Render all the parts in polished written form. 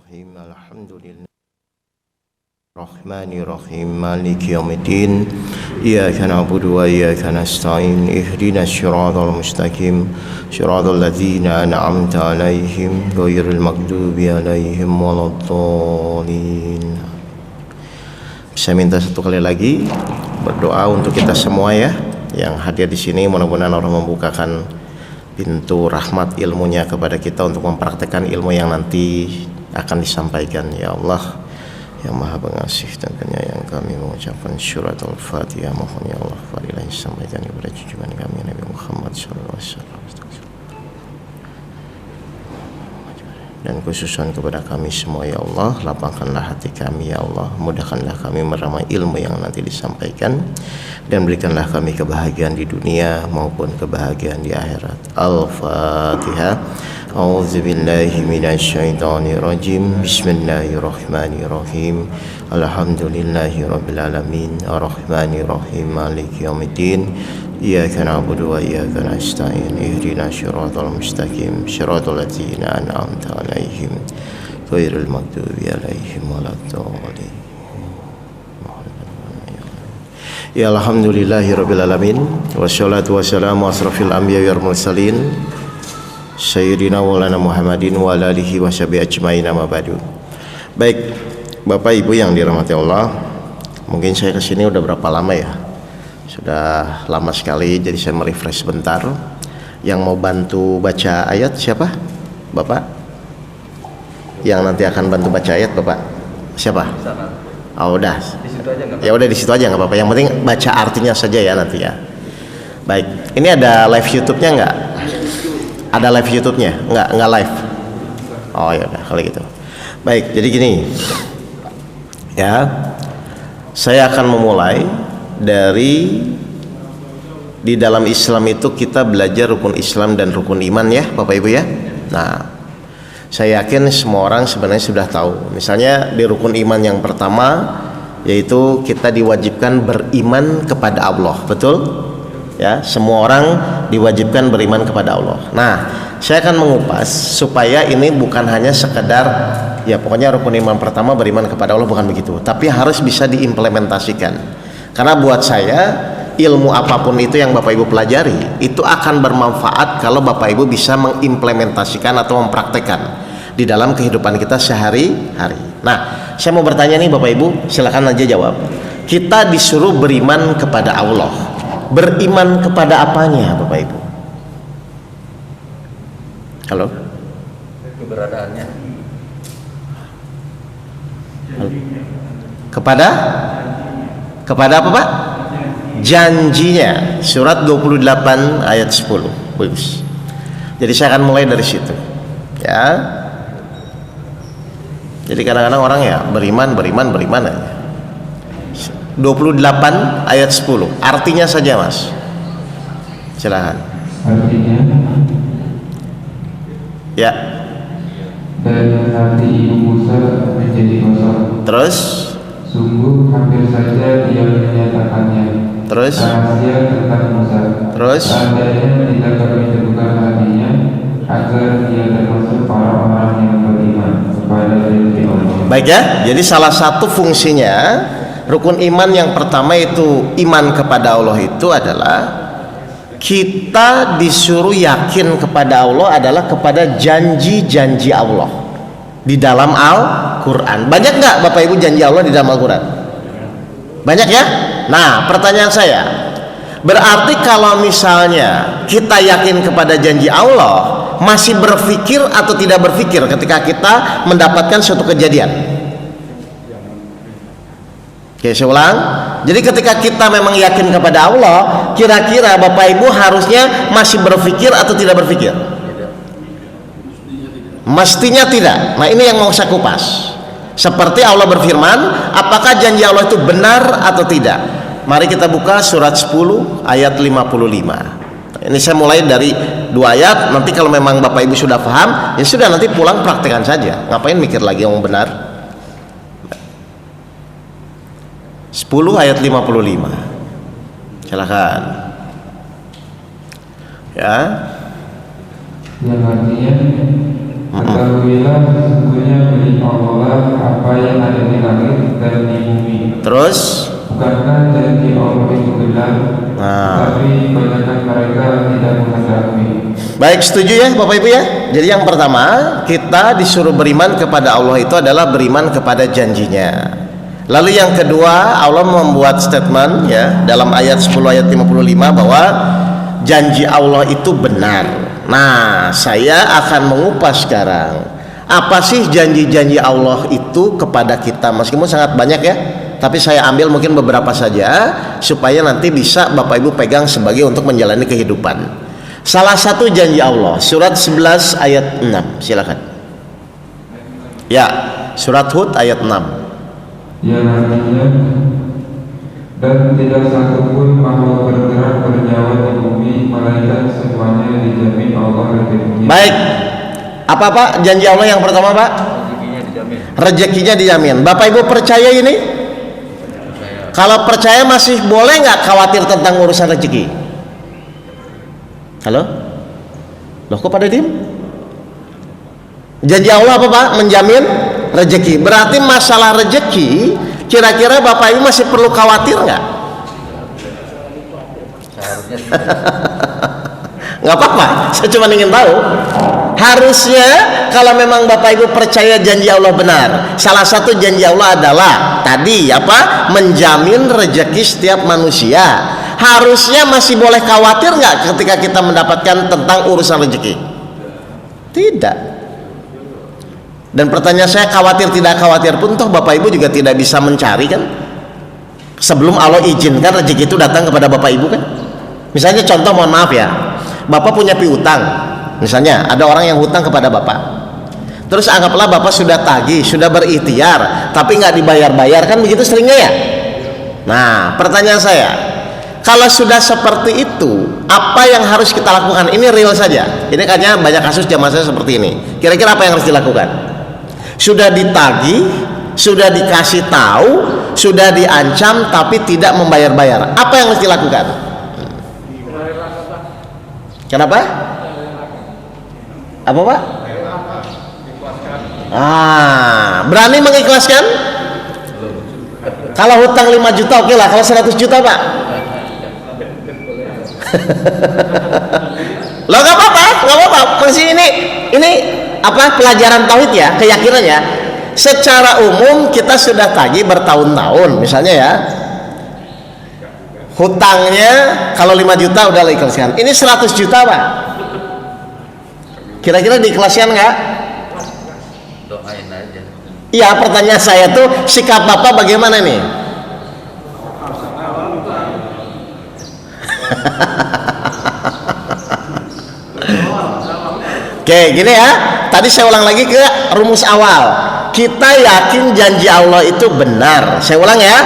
Bismillahirrahmanirrahim. Alhamdulillah. Rahmanirrahim. Maliki yaumiddin. Iyyaka na'budu wa iyyaka nasta'in. Ihdinas siratal mustaqim. Siratal ladzina an'amta 'alaihim ghairil maghdubi 'alaihim waladdallin. Saya minta satu kali lagi berdoa untuk kita semua ya, yang hadir di sini. Mudah-mudahan Allah membukakan pintu rahmat ilmunya kepada kita untuk mempraktekkan ilmu yang nanti akan disampaikan. Ya Allah yang Maha Pengasih dan Penyayang, kami mengucapkan surat Al-Fatihah. Mohon ya Allah fadilah yang disampaikan kepada junjungan kami Nabi Muhammad SAW, dan khususan kepada kami semua. Ya Allah, lapangkanlah hati kami ya Allah, mudahkanlah kami menerima ilmu yang nanti disampaikan, dan berikanlah kami kebahagiaan di dunia maupun kebahagiaan di akhirat. Al-Fatihah. A'udzubillahi minasyaitonirrajim. Bismillahirrahmanirrahim. Alhamdulillahirabbil alamin. Arrahmanirrahim. Maliki yaumiddin. Iyyaka na'budu wa iyyaka nasta'in. Ihdinas siratal mustaqim. Siratal ladzina an'amta 'alaihim ghairil maghdubi 'alaihim waladdallin. Ya alhamdulillahirabbil alamin. Wassalatu wassalamu asrafil anbiya'i wal mursalin Sayyidina Maulana Muhammadin wa ala alihi wa sahbihi ajmain, amma ba'du. Baik, Bapak Ibu yang dirahmati Allah, mungkin saya kesini udah berapa lama ya? Sudah lama sekali, jadi saya merefresh sebentar. Yang mau bantu baca ayat siapa? Bapak? Yang nanti akan bantu baca ayat Bapak? Siapa? Oh udah. Ya udah di situ aja nggak apa-apa. Yang penting baca artinya saja ya nanti ya. Baik, ini ada live YouTube-nya nggak? Ada live YouTube-nya? Nggak live. Oh ya udah kalau gitu. Baik, jadi gini. Ya. Saya akan memulai dari di dalam Islam itu kita belajar rukun Islam dan rukun iman ya, Bapak Ibu ya. Nah, saya yakin semua orang sebenarnya sudah tahu. Misalnya di rukun iman yang pertama yaitu kita diwajibkan beriman kepada Allah, betul? Ya, semua orang diwajibkan beriman kepada Allah. Nah, saya akan mengupas supaya ini bukan hanya sekedar ya pokoknya rukun iman pertama beriman kepada Allah, bukan begitu, tapi harus bisa diimplementasikan. Karena buat saya ilmu apapun itu yang Bapak Ibu pelajari itu akan bermanfaat kalau Bapak Ibu bisa mengimplementasikan atau mempraktekkan di dalam kehidupan kita sehari-hari. Nah, saya mau bertanya nih Bapak Ibu, silakan aja jawab. Kita disuruh beriman kepada Allah. Beriman kepada apanya Bapak Ibu? Halo? Keberadaannya. Kepada apa Pak? Janjinya. Surat 28 ayat 10. Bagus. Jadi saya akan mulai dari situ. Ya. Jadi kadang-kadang orang ya beriman aja. 28 ayat 10. Artinya saja Mas. Silakan. Artinya, ya. dan hati ibu Musa menjadi kosong. Terus? Sungguh hampir saja dia menyatakannya. Terus? Rahasia tentang Musa. Terus? Seandainya tidak kami temukan hatinya, agar dia termasuk para orang yang beriman kepada diri Allah. Baik ya. Jadi salah satu fungsinya rukun iman yang pertama itu iman kepada Allah itu adalah kita disuruh yakin kepada Allah adalah kepada janji-janji Allah di dalam Al-Quran. Banyak nggak Bapak Ibu janji Allah di dalam Al-Quran? Banyak ya? Nah pertanyaan saya, berarti kalau misalnya kita yakin kepada janji Allah, masih berpikir atau tidak berpikir ketika kita mendapatkan suatu kejadian? Oke, saya ulang. Jadi ketika kita memang yakin kepada Allah, kira-kira Bapak Ibu harusnya masih berpikir atau tidak berpikir? Mestinya tidak. Nah ini yang mau saya kupas. Seperti Allah berfirman, apakah janji Allah itu benar atau tidak? Mari kita buka surat 10 ayat 55. Ini saya mulai dari 2 ayat. Nanti kalau memang Bapak Ibu sudah paham, ya sudah nanti pulang praktekkan saja. Ngapain mikir lagi yang benar? 10 ayat 55. Silakan. Ya. Yang artinya Ketahuilah sesungguhnya milik Allah apa yang ada di langit dan di bumi. Terus Bukankah janji Allah itu benar? Tapi kebanyakan mereka tidak mengetahui. baik, setuju ya Bapak Ibu ya. Jadi yang pertama, kita disuruh beriman kepada Allah itu adalah beriman kepada janjinya. Lalu yang kedua, Allah membuat statement ya dalam ayat 10 ayat 55 bahwa janji Allah itu benar. Nah, saya akan mengupas sekarang apa sih janji-janji Allah itu kepada kita. Meskipun sangat banyak ya, tapi saya ambil mungkin beberapa saja supaya nanti bisa Bapak Ibu pegang sebagai untuk menjalani kehidupan. Salah satu janji Allah, surat 11 ayat 6. Silakan. Ya, surat Hud ayat 6. Yang artinya, dan tidak satupun makhluk bergerak bernyawa di bumi melainkan semuanya dijamin Allah rezekinya. Baik. Apa Pak janji Allah yang pertama Pak? Rezekinya dijamin. Rezekinya dijamin. Bapak Ibu percaya ini? Percaya. Kalau percaya masih boleh nggak khawatir tentang urusan rezeki? Halo? Loh kok pada diem? Janji Allah apa Pak? Menjamin rezeki. Berarti masalah rezeki kira-kira Bapak Ibu masih perlu khawatir nggak? Seharusnya Nggak apa-apa, saya cuma ingin tahu. Harusnya kalau memang Bapak Ibu percaya janji Allah benar, salah satu janji Allah adalah tadi apa? Menjamin rezeki setiap manusia. Harusnya masih boleh khawatir nggak ketika kita mendapatkan tentang urusan rezeki? Tidak. Dan pertanyaan saya, khawatir tidak khawatir pun toh Bapak Ibu juga tidak bisa mencari kan? Sebelum Allah izinkan rezeki itu datang kepada Bapak Ibu kan? Misalnya contoh, mohon maaf ya, Bapak punya piutang. Misalnya ada orang yang hutang kepada Bapak. Terus anggaplah Bapak sudah tagih, sudah berikhtiar, tapi nggak dibayar-bayar, kan begitu seringnya ya? Nah, pertanyaan saya, kalau sudah seperti itu, apa yang harus kita lakukan? Ini real saja. Ini kayaknya banyak kasus jamaah saya seperti ini. Kira-kira apa yang harus dilakukan? Sudah ditagih, sudah dikasih tahu, sudah diancam, tapi tidak membayar-bayar. Apa yang harus dilakukan? Kenapa? Apa Pak? Berani mengikhlaskan? Kalau hutang 5 juta oke lah, kalau 100 juta Pak? Loh nggak apa-apa, masih ini apa pelajaran tauhid ya, keyakinan ya. Secara umum kita sudah tagih bertahun-tahun, misalnya ya, hutangnya kalau 5 juta udah ikhlaskan. Ini 100 juta Pak, kira-kira diikhlaskan nggak? doain aja. Iya, pertanyaan saya tuh sikap Bapak bagaimana nih? Oke, gini ya. Tadi saya ulang lagi ke rumus awal. Kita yakin janji Allah itu benar. Saya ulang ya.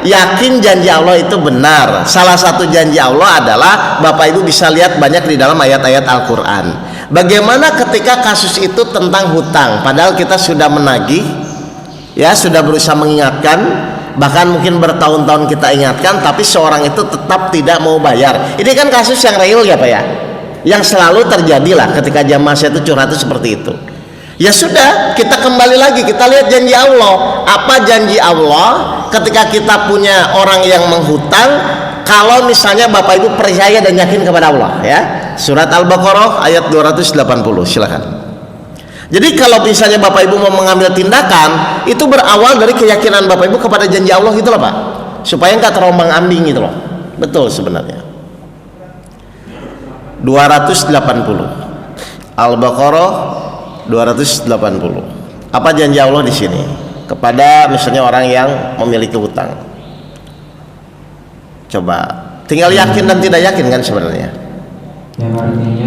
Yakin janji Allah itu benar. Salah satu janji Allah adalah Bapak Ibu bisa lihat banyak di dalam ayat-ayat Al-Quran. Bagaimana ketika kasus itu tentang hutang, padahal kita sudah menagih, ya sudah berusaha mengingatkan, bahkan mungkin bertahun-tahun kita ingatkan, tapi seorang itu tetap tidak mau bayar. Ini kan kasus yang real ya Pak ya, yang selalu terjadi lah ketika jamaah saya itu curhat itu seperti itu. Ya sudah, kita kembali lagi, kita lihat janji Allah. Apa janji Allah ketika kita punya orang yang menghutang? Kalau misalnya Bapak Ibu percaya dan yakin kepada Allah ya. Surat Al-Baqarah ayat 280, silakan. Jadi kalau misalnya Bapak Ibu mau mengambil tindakan, itu berawal dari keyakinan Bapak Ibu kepada janji Allah gitu loh Pak, supaya nggak terombang-ambing gitu loh. Betul sebenarnya. 280 Al-Baqarah 280. Apa janji Allah di sini kepada misalnya orang yang memiliki hutang? Coba, tinggal yakin dan tidak yakin kan sebenarnya. Yang artinya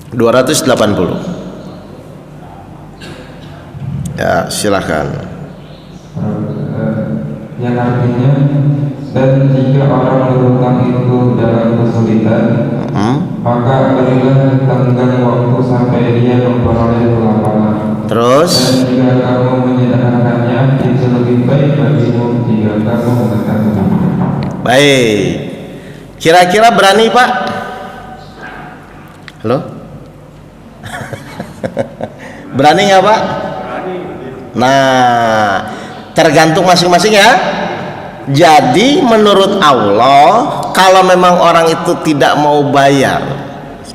280. Ya, silakan. Yang artinya, dan jika orang berhutang itu dalam kesulitan, maka berilah tenggang waktu sampai dia memperoleh kelaparan. Terus? Dan jika kamu menyederhanakannya, itu lebih baik bagimu jika kamu mengetahui. Baik. Kira-kira berani Pak? Halo? Berani nggak Pak? Nah, tergantung masing-masing ya. Jadi menurut Allah, kalau memang orang itu tidak mau bayar,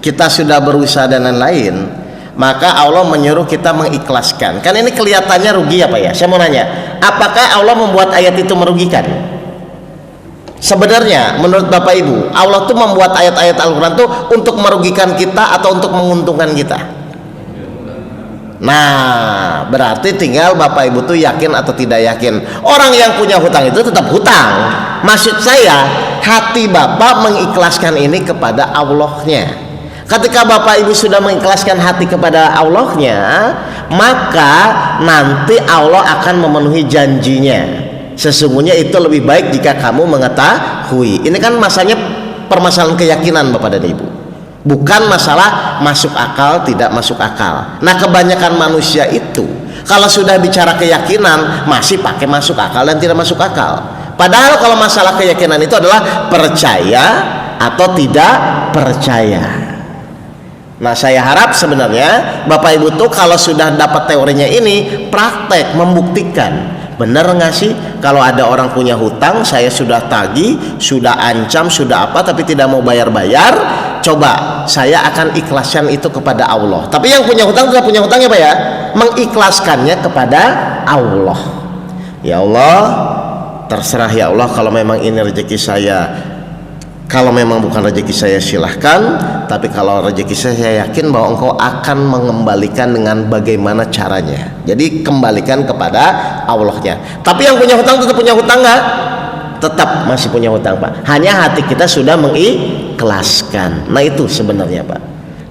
kita sudah berusaha dan lain-lain, maka Allah menyuruh kita mengikhlaskan. Kan ini kelihatannya rugi apa ya? Saya mau nanya, apakah Allah membuat ayat itu merugikan? Sebenarnya menurut Bapak Ibu, Allah tuh membuat ayat-ayat Al-Quran tuh untuk merugikan kita atau untuk menguntungkan kita? Nah, berarti tinggal Bapak Ibu tuh yakin atau tidak yakin. Orang yang punya hutang itu tetap hutang. Maksud saya, hati Bapak mengikhlaskan ini kepada Allahnya. Ketika Bapak Ibu sudah mengikhlaskan hati kepada Allahnya, maka nanti Allah akan memenuhi janjinya. Sesungguhnya itu lebih baik jika kamu mengetahui. Ini kan masanya permasalahan keyakinan Bapak dan Ibu, bukan masalah masuk akal tidak masuk akal. Nah, kebanyakan manusia itu kalau sudah bicara keyakinan masih pakai masuk akal dan tidak masuk akal. Padahal kalau masalah keyakinan itu adalah percaya atau tidak percaya. Nah, saya harap sebenarnya Bapak Ibu tuh kalau sudah dapat teorinya ini, praktek membuktikan. Benar nggak sih kalau ada orang punya hutang, saya sudah tagih, sudah ancam, sudah apa, tapi tidak mau bayar-bayar, coba saya akan ikhlaskan itu kepada Allah. Tapi yang punya hutang tetap punya hutang ya Pak ya, mengikhlaskannya kepada Allah. Ya Allah, terserah ya Allah, kalau memang ini rezeki saya, kalau memang bukan rezeki saya silahkan, tapi kalau rezeki saya yakin bahwa Engkau akan mengembalikan dengan bagaimana caranya. Jadi kembalikan kepada Allahnya. Tapi yang punya hutang tetap punya hutang nggak? Tetap masih punya hutang Pak. Hanya hati kita sudah mengikhlaskan. Nah itu sebenarnya Pak.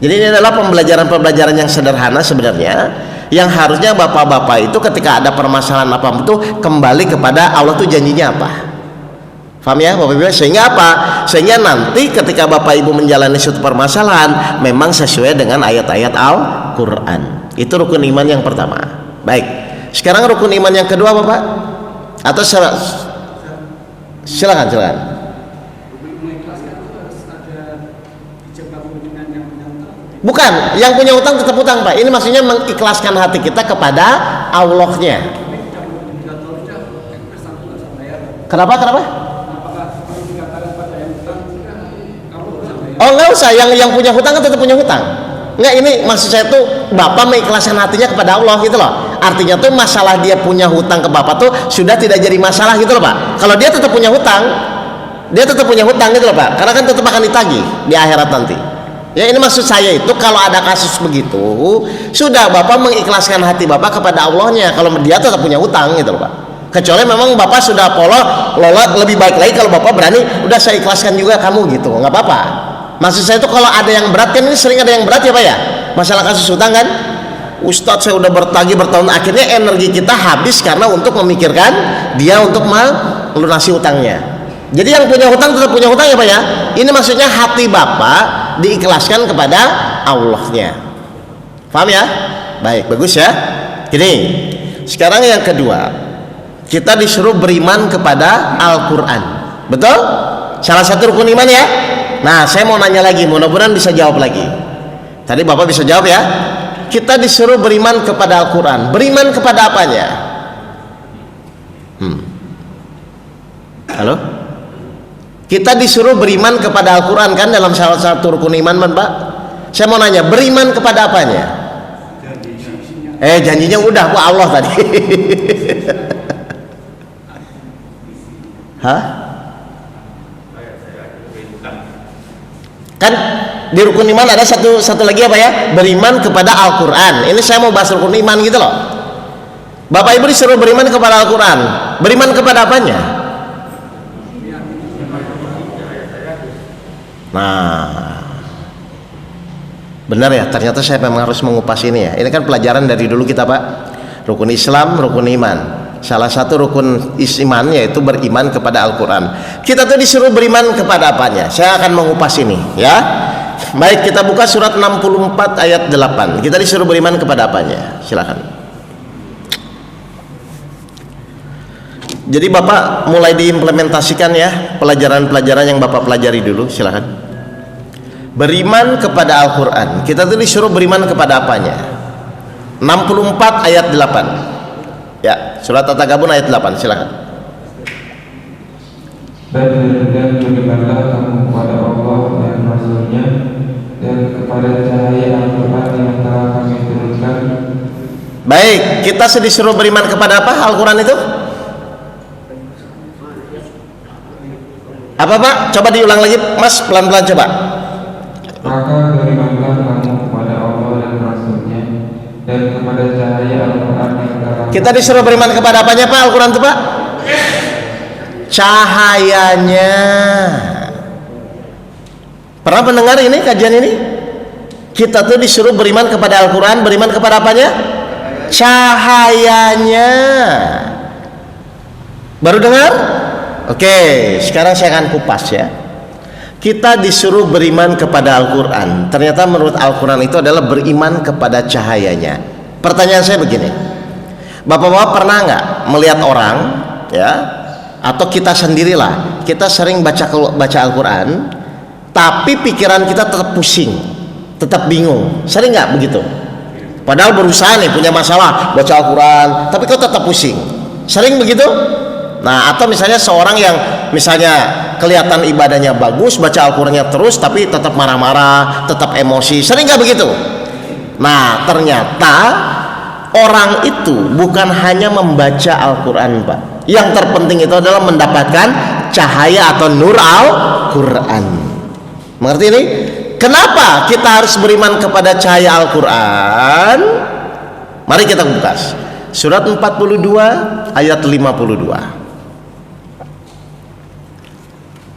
Jadi ini adalah pembelajaran-pembelajaran yang sederhana sebenarnya, yang harusnya bapak-bapak itu ketika ada permasalahan apa itu kembali kepada Allah. Tuh janjinya apa? Paham ya Bapak Ibu? Sehingga apa? Sehingga nanti ketika Bapak Ibu menjalani suatu permasalahan memang sesuai dengan ayat-ayat Al-Quran. Itu rukun iman yang pertama. Baik, sekarang rukun iman yang kedua Bapak. Atau silakan. Bukan, yang punya hutang tetap hutang Pak. Ini maksudnya mengikhlaskan hati kita kepada Allahnya. Kenapa? Oh nggak usah, yang punya hutang kan tetap punya hutang. Nggak, ini maksud saya tuh Bapak mengikhlaskan hatinya kepada Allah gitu loh. Artinya tuh masalah dia punya hutang ke Bapak tuh sudah tidak jadi masalah gitu loh Pak. Kalau dia tetap punya hutang, gitu loh Pak. Karena kan tetap akan ditagih di akhirat nanti. Ya ini maksud saya itu, kalau ada kasus begitu sudah Bapak mengikhlaskan hati Bapak kepada Allahnya. Kalau dia tetap punya hutang gitu loh Pak. Kecuali memang Bapak sudah lola, lebih baik lagi kalau Bapak berani, udah saya ikhlaskan juga kamu gitu, nggak apa-apa. Maksud saya itu kalau ada yang berat, kan ini sering ada yang berat ya Pak ya, masalah kasus hutang kan. Ustadz saya udah bertagih bertahun, akhirnya energi kita habis karena untuk memikirkan dia untuk melunasi hutangnya. Jadi yang punya hutang tetap punya hutang ya Pak ya. Ini maksudnya hati Bapak diikhlaskan kepada Allahnya. Paham ya? Baik, bagus ya. Gini, sekarang yang kedua, kita disuruh beriman kepada Al-Quran. Betul? Salah satu rukun iman ya. Nah, saya mau nanya lagi, mudah-mudahan bisa jawab lagi. Tadi Bapak bisa jawab ya. Kita disuruh beriman kepada Al-Quran. Beriman kepada apanya? Halo? Kita disuruh beriman kepada Al-Quran kan dalam salah satu rukun iman Pak. Saya mau nanya, beriman kepada apanya? Janjinya udah Pak Allah tadi. Hah? Kan di rukun iman ada satu lagi apa ya? Beriman kepada Al-Quran. Ini saya mau bahas rukun iman gitu loh. Bapak Ibu disuruh beriman kepada Al-Quran. Beriman kepada apanya? Nah, benar ya, ternyata saya memang harus mengupas ini ya. Ini kan pelajaran dari dulu kita Pak. Rukun Islam, rukun iman. Salah satu rukun iman yaitu beriman kepada Al-Quran. Kita tuh disuruh beriman kepada apanya? Saya akan mengupas ini ya. Baik, kita buka surat 64 ayat 8. Kita disuruh beriman kepada apanya? Silakan. Jadi Bapak mulai diimplementasikan ya pelajaran-pelajaran yang Bapak pelajari dulu. Silakan. Beriman kepada Al-Quran. Kita tuh disuruh beriman kepada apanya? 64 ayat 8. Ya, surat At-Tagabun ayat 8, silakan. Dan berimanlah kamu kepada Allah dan Rasul-Nya dan kepada cahaya Al-Quran yang telah kami turunkan. Baik, kita disuruh beriman kepada apa Al-Quran itu? Apa Pak? Coba diulang lagi Mas, pelan-pelan coba. Maka berimanlah kamu kepada Allah dan Rasul-Nya dan kepada cahaya Al-Quran yang telah. Kita disuruh beriman kepada apanya Pak Al-Quran itu Pak? Cahayanya. Pernah mendengar ini kajian ini? Kita tuh disuruh beriman kepada Al-Quran, beriman kepada apanya? Cahayanya. Baru dengar? Oke, sekarang saya akan kupas ya. Kita disuruh beriman kepada Al-Quran. Ternyata menurut Al-Quran itu adalah beriman kepada cahayanya. Pertanyaan saya begini, Bapak-bapak pernah nggak melihat orang ya, atau kita sendirilah, kita sering baca Al-Quran, tapi pikiran kita tetap pusing, tetap bingung. Sering nggak begitu? Padahal berusaha nih, punya masalah baca Al-Quran, tapi kok tetap pusing. Sering begitu? Nah, atau misalnya seorang yang misalnya kelihatan ibadahnya bagus, baca Al-Qurannya terus, tapi tetap marah-marah, tetap emosi. Sering nggak begitu? Nah, ternyata orang itu bukan hanya membaca Al-Quran Pak. Yang terpenting itu adalah mendapatkan cahaya atau nur Al-Quran. Mengerti ini? Kenapa kita harus beriman kepada cahaya Al-Quran? Mari kita buka surat 42 ayat 52.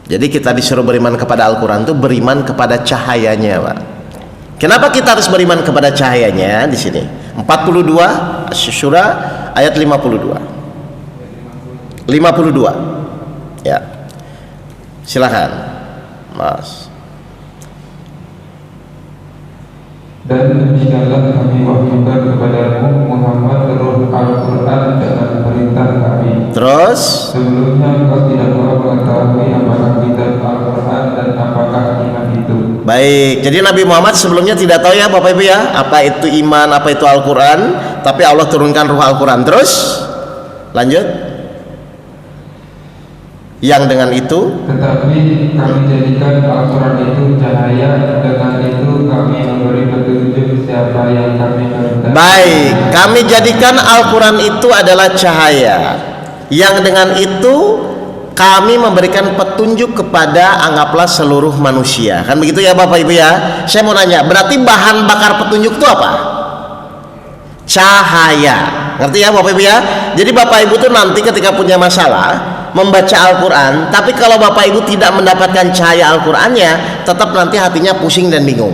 Jadi kita disuruh beriman kepada Al-Quran itu beriman kepada cahayanya Pak. Kenapa kita harus beriman kepada cahayanya di sini? 42 Asy-Syura ayat 52. 52. Ya. Silakan. Mas. Dan demikianlah kami wahyukan kepadamu Muhammad Ruh Al-Quran dengan perintah kami. Terus Sebelumnya engkau tidak pernah mengetahui apakah kitab Al-Quran dan apakah iman itu. baik, jadi Nabi Muhammad sebelumnya tidak tahu ya Bapak Ibu ya, apa itu iman, apa itu Al-Quran, tapi Allah turunkan Ruh Al-Quran. Terus lanjut. Yang dengan itu Tetapi kami jadikan Al-Quran itu cahaya, dengan itu kami memberi petunjuk siapa yang kami kehendaki. baik, kami jadikan Al-Quran itu adalah cahaya, yang dengan itu kami memberikan petunjuk kepada anggaplah seluruh manusia. Kan begitu ya Bapak Ibu ya. Saya mau nanya, berarti bahan bakar petunjuk itu apa? Cahaya. Ngerti ya Bapak Ibu ya? Jadi Bapak Ibu tuh nanti ketika punya masalah membaca Al-Quran, tapi kalau Bapak Ibu tidak mendapatkan cahaya Al-Qurannya, tetap nanti hatinya pusing dan bingung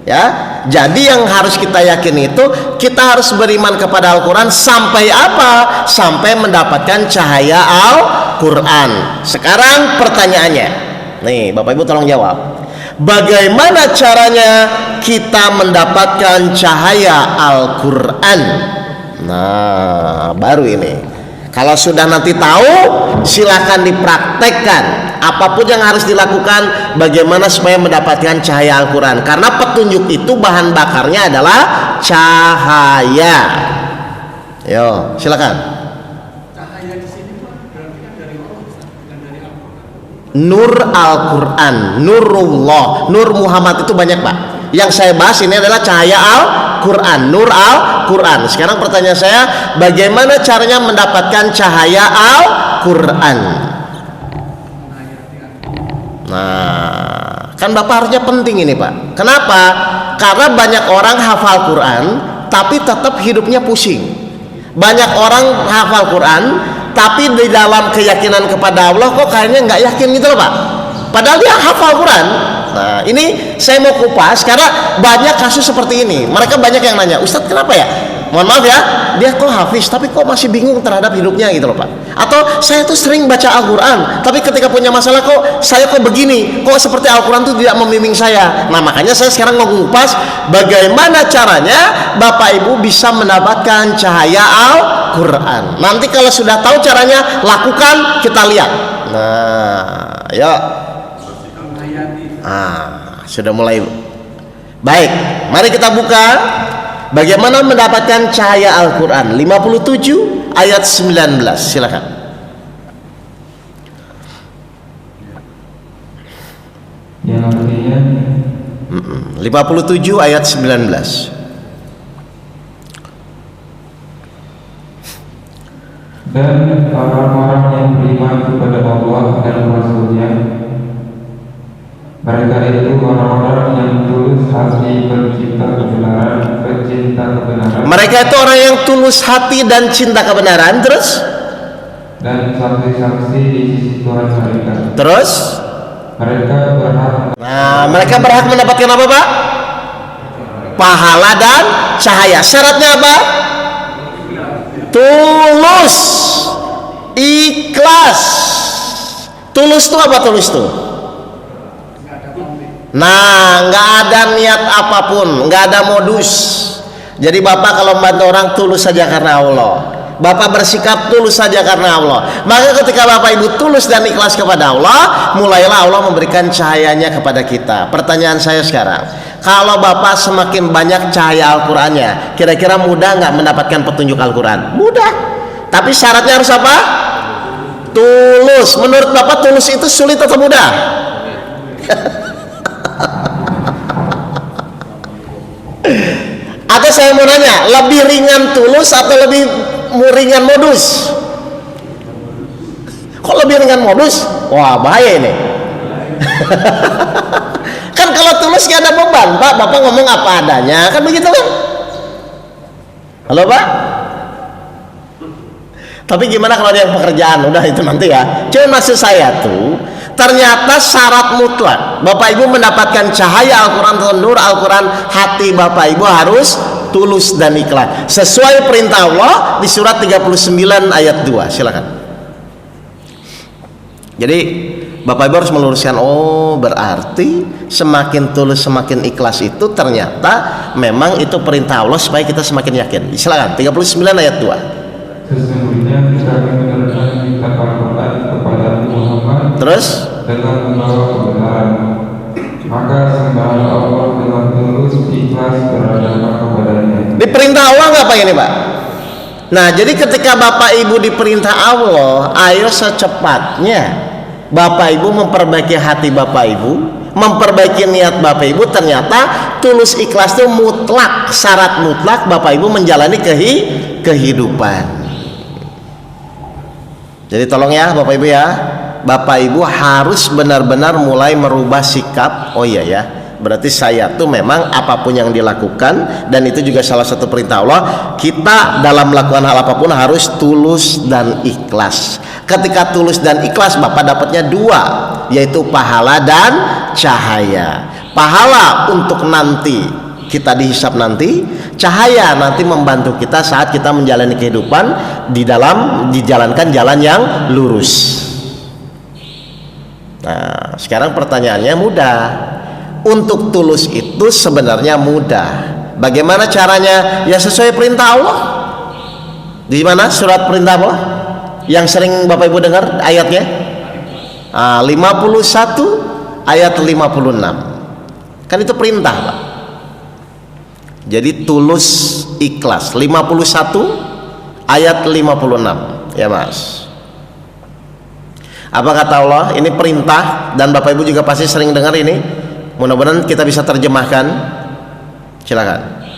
ya. Jadi yang harus kita yakin itu, kita harus beriman kepada Al-Quran sampai apa? Sampai mendapatkan cahaya Al-Quran. Sekarang pertanyaannya nih Bapak Ibu tolong jawab, bagaimana caranya kita mendapatkan cahaya Al-Quran? Nah, baru ini. Kalau sudah nanti tahu, silakan dipraktekkan. Apapun yang harus dilakukan, bagaimana supaya mendapatkan cahaya Al-Quran. Karena petunjuk itu bahan bakarnya adalah cahaya. Yo, silakan. Cahaya di sini berarti kan dari Allah, bukan dari Al-Quran. Nur Al-Quran, Nurullah, Nur Muhammad itu banyak Pak. Yang saya bahas ini adalah cahaya Al-Quran, Nur Al-Quran. Sekarang pertanyaan saya, bagaimana caranya mendapatkan cahaya Al-Quran? Nah, kan Bapak harusnya penting ini Pak. Kenapa? Karena banyak orang hafal Quran, tapi tetap hidupnya pusing. Banyak orang hafal Quran, tapi di dalam keyakinan kepada Allah kok kayaknya nggak yakin gitu loh Pak. Padahal dia hafal Quran. Nah, ini saya mau kupas karena banyak kasus seperti ini. Mereka banyak yang nanya, Ustadz kenapa ya? Mohon maaf ya, dia kok hafiz tapi kok masih bingung terhadap hidupnya gitu loh Pak. Atau saya tuh sering baca Al-Quran, tapi ketika punya masalah kok saya kok begini, kok seperti Al-Quran tuh tidak membimbing saya. Nah, makanya saya sekarang mau kupas bagaimana caranya Bapak Ibu bisa mendapatkan cahaya Al-Quran. Nanti kalau sudah tahu caranya, lakukan, kita lihat. Nah, ya. Sudah mulai. Baik, mari kita buka Bagaimana mendapatkan cahaya Al-Quran? 57 ayat 19. Silakan. Yang artinya 57 ayat 19. dan orang-orang yang beriman kepada Allah dan Rasul-Nya, mereka itu orang-orang yang tulus hati pecinta kebenaran. Mereka itu orang yang tulus hati dan cinta kebenaran. Terus? Dan saksi-saksi di sisi Tuhan mereka. Terus? Mereka berhak. Nah, mereka berhak mendapatkan apa, Pak? Pahala dan cahaya. Syaratnya apa? Tulus, ikhlas. Tulus itu apa tulus itu? Nah, nggak ada niat apapun, nggak ada modus. Jadi bapak kalau membantu orang tulus saja karena Allah. Bapak bersikap tulus saja karena Allah. Maka ketika bapak ibu tulus dan ikhlas kepada Allah, mulailah Allah memberikan cahayanya kepada kita. Pertanyaan saya sekarang, kalau bapak semakin banyak cahaya Al-Qurannya, kira-kira mudah nggak mendapatkan petunjuk Al-Quran? Mudah. Tapi syaratnya harus apa? Tulus. Menurut bapak tulus itu sulit atau mudah? Atau saya mau nanya, lebih ringan tulus atau lebih ringan modus? Kok lebih ringan modus? Wah, bahaya ini. Kan kalau tulus gak ada beban, Pak. Bapak ngomong apa adanya, kan begitu kan? Halo, Pak? Tapi gimana kalau ada yang pekerjaan? Udah itu nanti ya. Cuma maksud saya tuh, ternyata syarat mutlak Bapak Ibu mendapatkan cahaya Al-Quran atau nur Al-Quran, hati Bapak Ibu harus tulus dan ikhlas sesuai perintah Allah di surat 39 ayat 2. Silakan. Jadi Bapak Ibu harus meluruskan, oh berarti semakin tulus semakin ikhlas itu ternyata memang itu perintah Allah supaya kita semakin yakin. Silakan 39 ayat 2. Sesungguhnya kita menurunkan kitab Al-Quran kepada Muhammad Terus dengan membawa kebenaran, maka sembahlah Allah dengan tulus ikhlas beragama kepadanya. Diperintah Allah nggak Pak ini Pak? Nah jadi ketika Bapak Ibu diperintah Allah, ayo secepatnya Bapak Ibu memperbaiki hati Bapak Ibu, memperbaiki niat Bapak Ibu. Ternyata tulus ikhlas itu mutlak, syarat mutlak Bapak Ibu menjalani kehidupan. Jadi tolong ya Bapak Ibu ya, Bapak Ibu harus benar-benar mulai merubah sikap. Oh iya ya, berarti saya tuh memang apapun yang dilakukan, dan itu juga salah satu perintah Allah, kita dalam melakukan hal apapun harus tulus dan ikhlas. Ketika tulus dan ikhlas Bapak dapatnya dua, yaitu pahala dan cahaya. Pahala untuk nanti kita dihisab nanti, cahaya nanti membantu kita saat kita menjalani kehidupan di dalam dijalankan jalan yang lurus. Nah, sekarang pertanyaannya mudah. Untuk tulus itu sebenarnya mudah. Bagaimana caranya? Ya sesuai perintah Allah. Di mana surat perintah Allah? Yang sering Bapak Ibu dengar ayatnya? 51 ayat 56. Kan itu perintah, Pak. Jadi tulus ikhlas 51 ayat 56 ya Mas. Apa kata Allah? Ini perintah dan Bapak Ibu juga pasti sering dengar ini. Mudah-mudahan kita bisa terjemahkan. Silakan.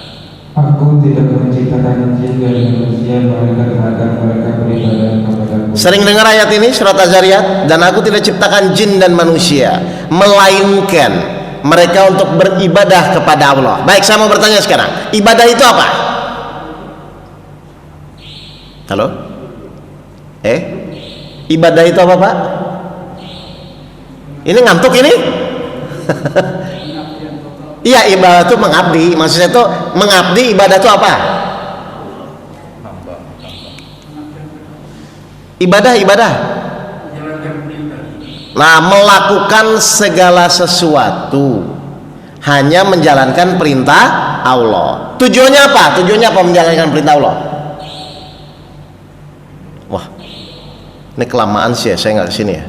Aku tidak menciptakan jin dan manusia melainkan agar mereka beribadah kepadaku. Sering dengar ayat ini surat Az-Zariyat, dan aku tidak ciptakan jin dan manusia melainkan mereka untuk beribadah kepada Allah. Baik, saya mau bertanya sekarang, ibadah itu apa? Halo? Ibadah itu apa Pak? Ini ngantuk ini? Iya, ibadah itu mengabdi. Maksudnya itu mengabdi, ibadah itu apa? Ibadah. Nah, melakukan segala sesuatu hanya menjalankan perintah Allah. Tujuannya apa? Tujuannya apa menjalankan perintah Allah? Wah, ini kelamaan sih ya, saya nggak kesini ya.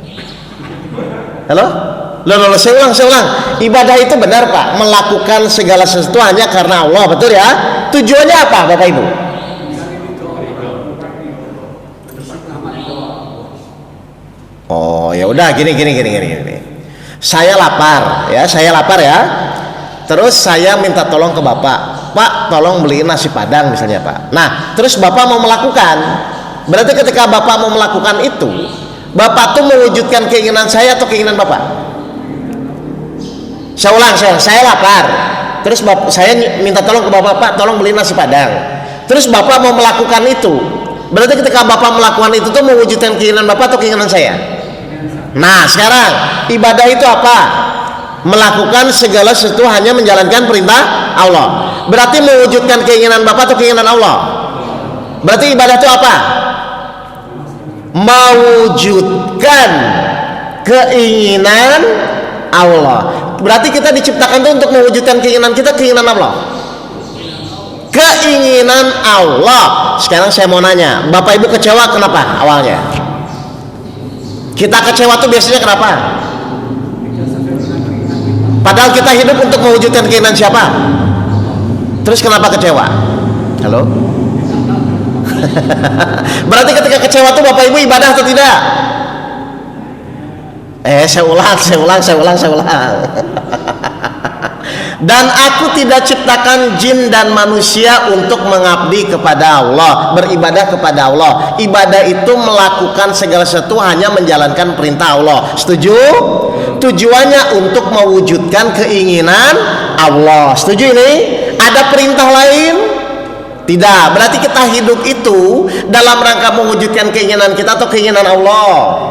Halo, Loh, saya ulang. Ibadah itu benar Pak, melakukan segala sesuatu hanya karena Allah, betul ya? Tujuannya apa Bapak Ibu? Oh ya udah, gini. Saya lapar ya. Terus saya minta tolong ke Bapak, Pak tolong beliin nasi padang misalnya Pak. Nah terus Bapak mau melakukan, berarti ketika Bapak mau melakukan itu, Bapak tuh mewujudkan keinginan saya atau keinginan Bapak? Saya ulang, saya lapar. Terus saya minta tolong ke Bapak, Pak tolong beliin nasi padang. Terus Bapak mau melakukan itu, berarti ketika Bapak melakukan itu tuh mewujudkan keinginan Bapak atau keinginan saya? Nah sekarang ibadah itu apa? Melakukan segala sesuatu hanya menjalankan perintah Allah. Berarti mewujudkan keinginan Bapak atau keinginan Allah? Berarti ibadah itu apa? Mewujudkan keinginan Allah. Berarti kita diciptakan itu untuk mewujudkan keinginan kita, keinginan Allah. Keinginan Allah. Sekarang saya mau nanya, Bapak Ibu kecewa kenapa awalnya? Kita kecewa tuh biasanya kenapa? Padahal kita hidup untuk mewujudkan keinginan siapa? Terus kenapa kecewa? Halo? Berarti ketika kecewa tuh Bapak Ibu ibadah atau tidak? Saya ulang. Dan aku tidak ciptakan jin dan manusia untuk mengabdi kepada Allah, beribadah kepada Allah. Ibadah itu melakukan segala sesuatu hanya menjalankan perintah Allah. Setuju? Tujuannya untuk mewujudkan keinginan Allah. Setuju ini? Ada perintah lain? Tidak. Berarti kita hidup itu dalam rangka mewujudkan keinginan kita atau keinginan Allah?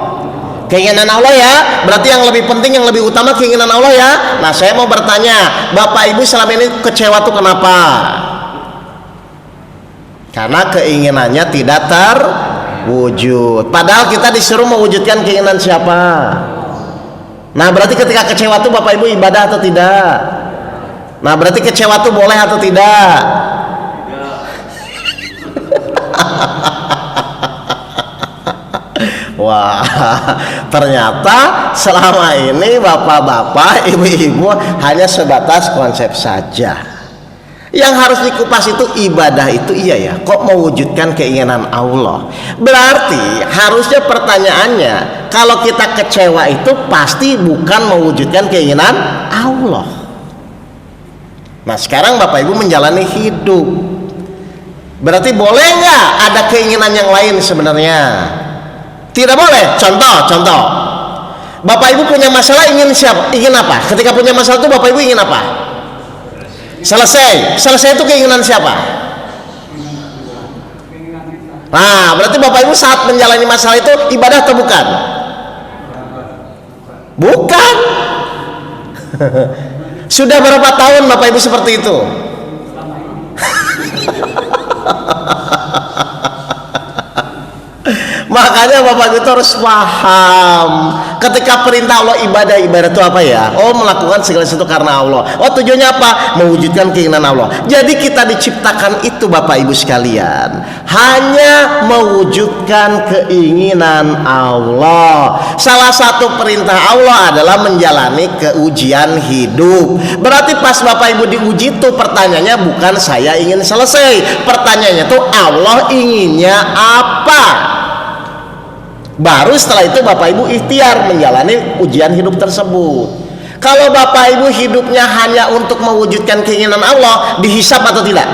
Keinginan Allah ya. Berarti yang lebih penting, yang lebih utama keinginan Allah ya. Nah saya mau bertanya, Bapak Ibu selama ini kecewa tuh kenapa? Karena keinginannya tidak terwujud. Padahal kita disuruh mewujudkan keinginan siapa? Nah berarti ketika kecewa tuh Bapak Ibu ibadah atau tidak? Nah berarti kecewa tuh boleh atau tidak? Wah, ternyata selama ini bapak-bapak, ibu-ibu hanya sebatas konsep saja. Yang harus dikupas itu ibadah itu iya ya, kok mewujudkan keinginan Allah. Berarti harusnya pertanyaannya, kalau kita kecewa itu pasti bukan mewujudkan keinginan Allah. Nah sekarang Bapak Ibu menjalani hidup, berarti boleh nggak ada keinginan yang lain sebenarnya? Tidak boleh. Contoh, Bapak Ibu punya masalah ingin siapa? Ingin apa? Ketika punya masalah itu Bapak Ibu ingin apa? Selesai itu keinginan siapa? Nah, berarti Bapak Ibu saat menjalani masalah itu ibadah atau bukan? Bukan. Sudah berapa tahun Bapak Ibu seperti itu? Makanya Bapak itu harus paham, ketika perintah Allah ibadah itu apa ya? Oh, melakukan segala sesuatu karena Allah. Oh, tujuannya apa? Mewujudkan keinginan Allah. Jadi kita diciptakan itu Bapak Ibu sekalian, hanya mewujudkan keinginan Allah. Salah satu perintah Allah adalah menjalani keujian hidup. Berarti pas Bapak Ibu diuji tuh pertanyaannya bukan saya ingin selesai, pertanyaannya tuh Allah inginnya apa. Baru setelah itu Bapak Ibu ikhtiar menjalani ujian hidup tersebut. Kalau Bapak Ibu hidupnya hanya untuk mewujudkan keinginan Allah, dihisap atau tidak?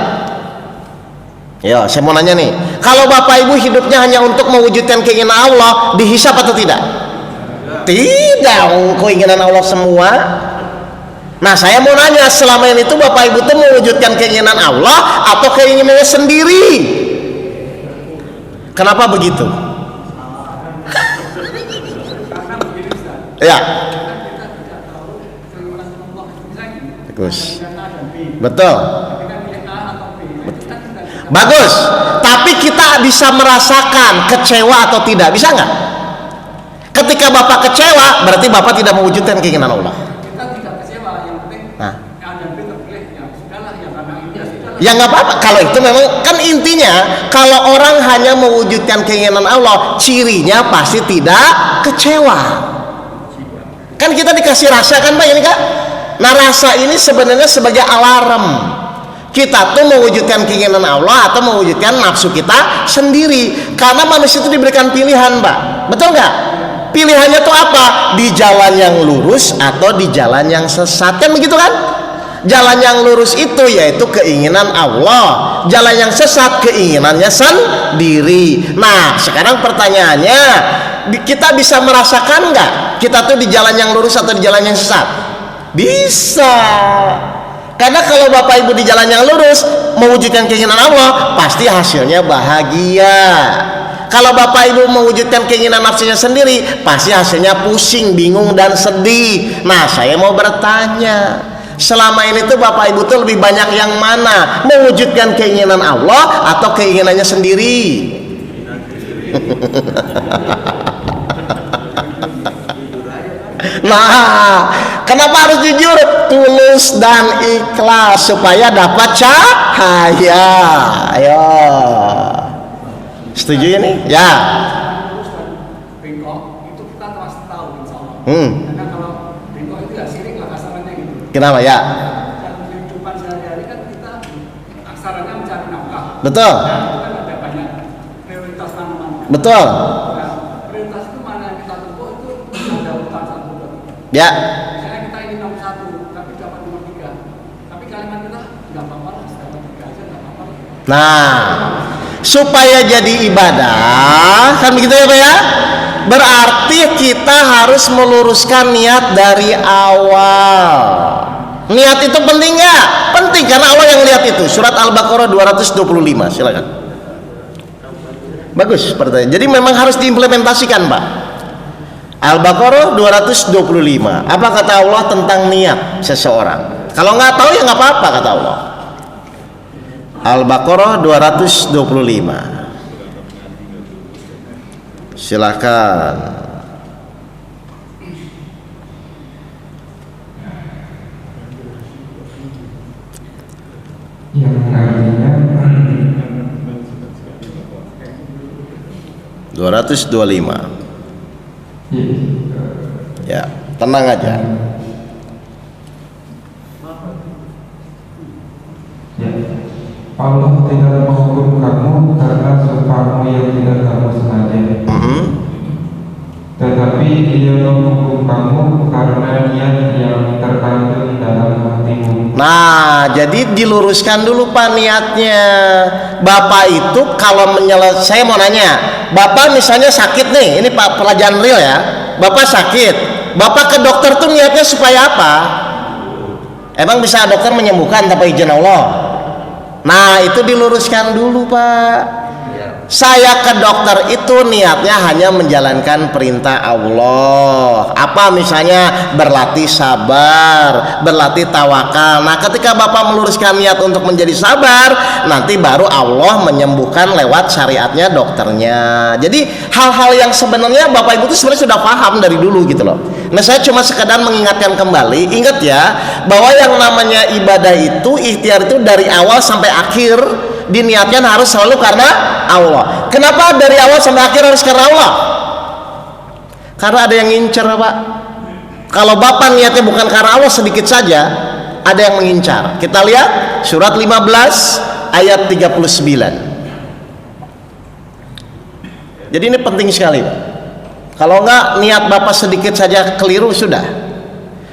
Ya, saya mau nanya nih. Kalau Bapak Ibu hidupnya hanya untuk mewujudkan keinginan Allah, dihisap atau tidak? Tidak, keinginan Allah semua. Nah, saya mau nanya, selama ini itu Bapak Ibu tuh mewujudkan keinginan Allah atau keinginannya sendiri? Kenapa begitu? Ya, bagus, betul, bagus. Tapi kita bisa merasakan kecewa atau tidak, bisa nggak? Ketika Bapak kecewa, berarti Bapak tidak mewujudkan keinginan Allah. Kita tidak kecewa, yang penting Nah, ada terpilih, ya sudahlah, ya karena ini ya sudahlah. ya nggak apa-apa. Kalau itu memang kan intinya, kalau orang hanya mewujudkan keinginan Allah, cirinya pasti tidak kecewa. Kan kita dikasih rasa kan Pak ini Kak. Nah rasa ini sebenarnya sebagai alarm kita tuh mewujudkan keinginan Allah atau mewujudkan nafsu kita sendiri. Karena manusia itu diberikan pilihan Pak, betul nggak? Pilihannya tuh apa? Di jalan yang lurus atau di jalan yang sesat, kan begitu kan? Jalan yang lurus itu yaitu keinginan Allah, jalan yang sesat keinginannya sendiri. Nah sekarang pertanyaannya, kita bisa merasakan nggak kita tuh di jalan yang lurus atau di jalan yang sesat? Bisa. Karena kalau Bapak Ibu di jalan yang lurus mewujudkan keinginan Allah, pasti hasilnya bahagia. Kalau Bapak Ibu mewujudkan keinginan nafsunya sendiri, pasti hasilnya pusing, bingung dan sedih. Nah saya mau bertanya, selama ini tuh Bapak Ibu tuh lebih banyak yang mana? Mewujudkan keinginan Allah atau keinginannya sendiri? Nah, kenapa harus jujur, tulus dan ikhlas supaya dapat cahaya? Ayo, setuju ini? Ya. Bengkok itu kita pasti tahu insya Allah. Karena kalau bengkok itu ya sirik lah kasarannya gitu. Kenapa ya? Dan kehidupan sehari-hari kan kita aksaranya mencari nafkah. Betul. Nah, itu kan ada banyak prioritas mana-mana. Betul. Nah, prioritas itu mana yang kita tempuh itu ada urutan 1, 2, 3. Ya. Misalnya kita ingin nomor 1 tapi dapat nomor 3. Tapi kalimat kita nggak apa-apa lah, dapat 3 aja nggak apa-apa. Nah, supaya jadi ibadah, kan begitu ya Pak ya? Berarti kita harus meluruskan niat dari awal. Niat itu penting nggak? Penting, karena Allah yang lihat itu. Surat Al-Baqarah 225, silakan. Bagus pertanyaan. Jadi memang harus diimplementasikan Pak. Al-Baqarah 225. Apa kata Allah tentang niat seseorang? Kalau nggak tahu ya nggak apa-apa kata Allah. Al-Baqarah 225. Silakan. Yang artinya 225. Ya, tenang aja. Ya, Allah tidak menghukum kamu karena sukamu yang tidak kamu sengaja. Tetapi Dia menghukum kamu karena niat yang terkandung dalam hatimu. Nah, jadi diluruskan dulu Pak niatnya. Bapak itu kalau saya mau nanya, Bapak misalnya sakit nih, ini Pak pelajaran real ya. Bapak sakit, Bapak ke dokter tuh niatnya supaya apa? Emang bisa dokter menyembuhkan tanpa izin Allah? Nah, itu diluruskan dulu Pak. Saya ke dokter itu niatnya hanya menjalankan perintah Allah. Apa misalnya berlatih sabar, berlatih tawakal. Nah ketika Bapak meluruskan niat untuk menjadi sabar, nanti baru Allah menyembuhkan lewat syariatnya dokternya. Jadi hal-hal yang sebenarnya Bapak Ibu itu sebenarnya sudah paham dari dulu gitu loh. Nah saya cuma sekedar mengingatkan kembali. Ingat ya, bahwa yang namanya ibadah itu, ikhtiar itu dari awal sampai akhir diniatkan harus selalu karena Allah. Kenapa dari awal sampai akhir harus karena Allah? Karena ada yang ngincer Pak. Kalau Bapak niatnya bukan karena Allah sedikit saja, ada yang mengincar. Kita lihat surat 15 ayat 39. Jadi ini penting sekali Pak. Kalau enggak niat Bapak sedikit saja keliru sudah.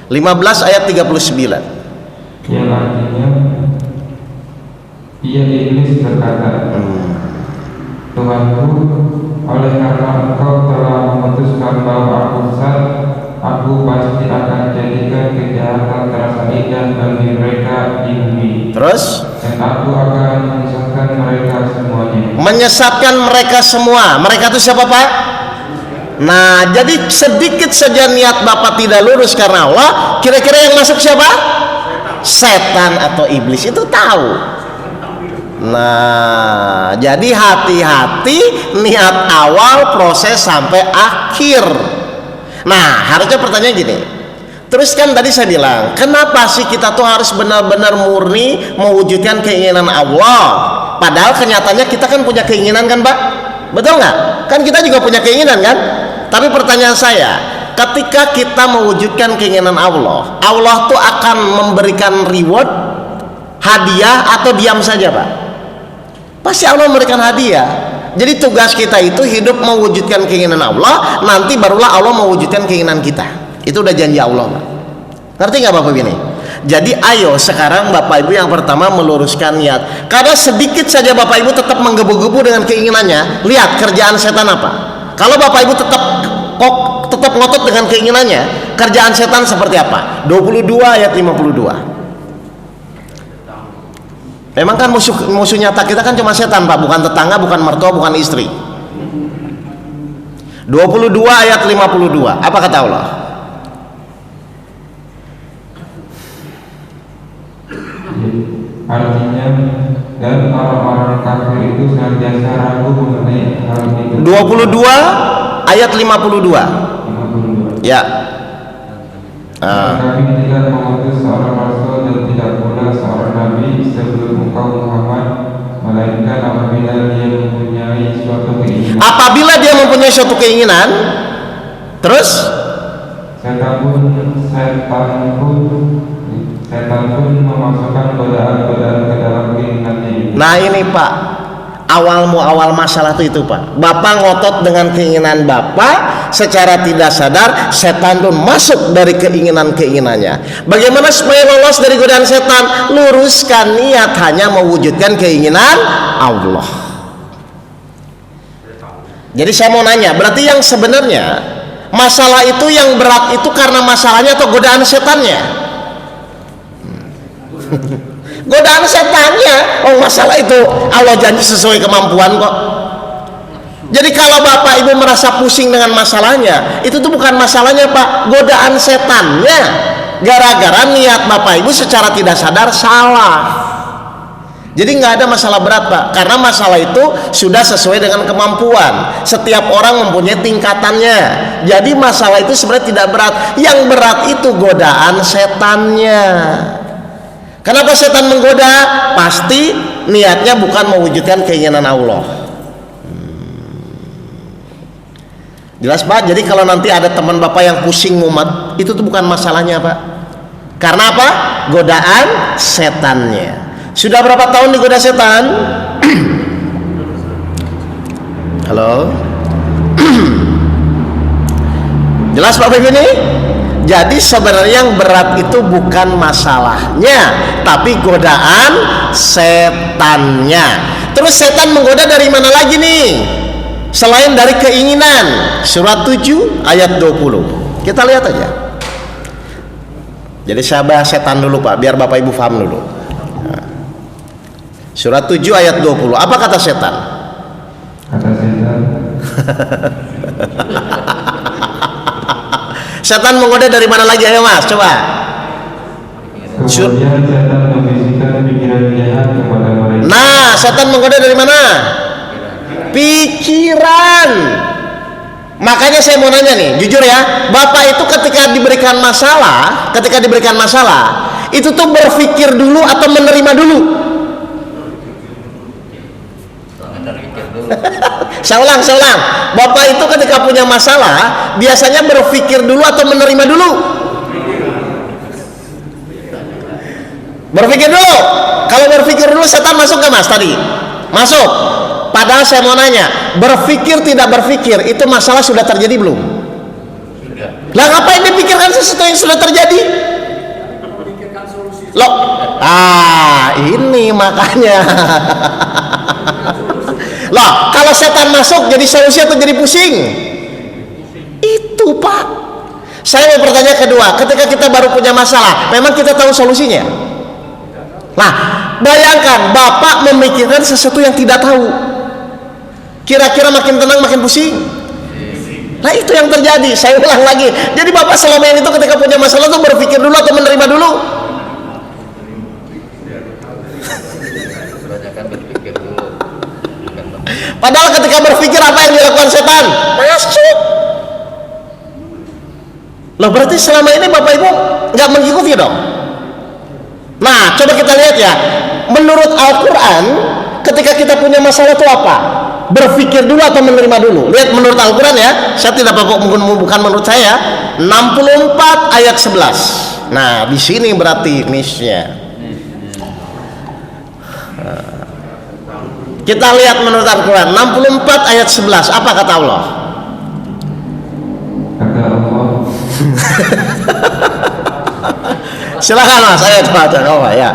15 ayat 39. Yang artinya ia iblis berkata, Tuhanku, oleh karena engkau telah memutuskan bahwa aku sesat, aku pasti akan jadikan kejahatan terasa indah bagi mereka di bumi. Terus? Dan aku akan menyesatkan mereka semuanya. Menyesatkan mereka semua. Mereka itu siapa Pak? Nah, jadi sedikit saja niat Bapak tidak lurus karena Allah, kira-kira yang masuk siapa? Setan atau iblis, itu tahu. Nah, jadi hati-hati niat awal proses sampai akhir. Nah, harusnya pertanyaan gini. Terus kan tadi saya bilang, kenapa sih kita tuh harus benar-benar murni mewujudkan keinginan Allah? Padahal kenyataannya kita kan punya keinginan kan Pak? Betul nggak? Kan kita juga punya keinginan kan? Tapi pertanyaan saya, ketika kita mewujudkan keinginan Allah, Allah tuh akan memberikan reward, hadiah, atau diam saja Pak? Pasti Allah memberikan hadiah. Jadi tugas kita itu hidup mewujudkan keinginan Allah, nanti barulah Allah mewujudkan keinginan kita. Itu udah janji Allah Pak. Ngerti nggak Bapak ini? Jadi ayo sekarang Bapak Ibu yang pertama meluruskan niat. Karena sedikit saja Bapak Ibu tetap menggebu-gebu dengan keinginannya, lihat kerjaan setan apa. Kalau Bapak Ibu tetap ngotot dengan keinginannya, kerjaan setan seperti apa? 22 ayat 52. Memang kan musuh nyata kita kan cuma setan Pak, bukan tetangga, bukan mertua, bukan istri. 22 ayat 52. Apa kata Allah? Artinya, dan orang-orang kafir itu senantiasa ragu mengenai hal itu. 22 ayat 52. 52. Ya. Kami tidak mengutus seorang rasul dan tidak pula seorang nabi sebelum engkau Muhammad, melainkan apabila dia mempunyai suatu keinginan. Apabila dia mempunyai suatu keinginan, terus Setan pun memasukkan godaan-godaan ke dalam keinginannya itu. nah ini Pak, awal masalah itu Pak. Bapak ngotot dengan keinginan Bapak, secara tidak sadar setan pun masuk dari keinginannya. Bagaimana supaya lolos dari godaan setan? Luruskan niat, hanya mewujudkan keinginan Allah. Jadi saya mau nanya, berarti yang sebenarnya masalah itu yang berat itu karena masalahnya atau godaan setannya? Godaan setannya. Oh, masalah itu Allah janji sesuai kemampuan kok. Jadi kalau Bapak Ibu merasa pusing dengan masalahnya, itu tuh bukan masalahnya Pak, godaan setannya. Gara-gara niat Bapak Ibu secara tidak sadar salah. Jadi nggak ada masalah berat Pak, karena masalah itu sudah sesuai dengan kemampuan. Setiap orang mempunyai tingkatannya. Jadi masalah itu sebenarnya tidak berat. Yang berat itu godaan setannya. Kenapa setan menggoda? Pasti niatnya bukan mewujudkan keinginan Allah. Jelas Pak? Jadi kalau nanti ada teman Bapak yang pusing mumet, itu tuh bukan masalahnya Pak. Karena apa? Godaan setannya. Sudah berapa tahun digoda setan? Halo? Jelas Bapak ini? Jadi sebenarnya yang berat itu bukan masalahnya, tapi godaan setannya. Terus setan menggoda dari mana lagi nih? Selain dari keinginan. Surat 7 ayat 20. Kita lihat aja. Jadi saya bahas setan dulu Pak, biar Bapak Ibu paham dulu. Surat 7 ayat 20. Apa kata setan? Kata setan, setan menggoda dari mana lagi? Ayo Mas, coba. kemudian setan membisikkan pikiran jahat kepada mereka. Nah, setan menggoda dari mana? Pikiran. Makanya saya mau nanya nih, jujur ya, Bapak itu ketika diberikan masalah, itu tuh berpikir dulu atau menerima dulu? Saya ulang. Bapak itu ketika punya masalah biasanya berpikir dulu atau menerima dulu? Berpikir dulu. Kalau berpikir dulu setan masuk nggak Mas tadi? Masuk. Padahal saya mau nanya, berpikir tidak berpikir itu masalah sudah terjadi belum? Lah ngapain dipikirkan sesuatu yang sudah terjadi? Memikirkan solusi. Loh, ini makanya. Loh, kalau setan masuk jadi solusi atau jadi pusing? Itu Pak. Saya mau bertanya kedua, ketika kita baru punya masalah, memang kita tahu solusinya? Nah, bayangkan Bapak memikirkan sesuatu yang tidak tahu. Kira-kira makin tenang makin pusing? Nah itu yang terjadi. Saya ulang lagi. Jadi Bapak selama ini itu ketika punya masalah tuh berpikir dulu atau menerima dulu? Berpikir dulu. Padahal ketika berpikir apa yang dilakukan setan? Masuk. Loh berarti selama ini Bapak Ibu nggak mengikuti dong? Nah coba kita lihat ya. Menurut Al-Quran ketika kita punya masalah itu apa? berpikir dulu atau menerima dulu? Lihat menurut Al-Quran ya, saya tidak bukan menurut saya. 64 ayat 11. Nah, di sini berarti misnya. Kita lihat menurut Al-Quran 64 ayat 11. Apa kata Allah? Kata Allah, Silakan Mas, ayat baca Allah ya.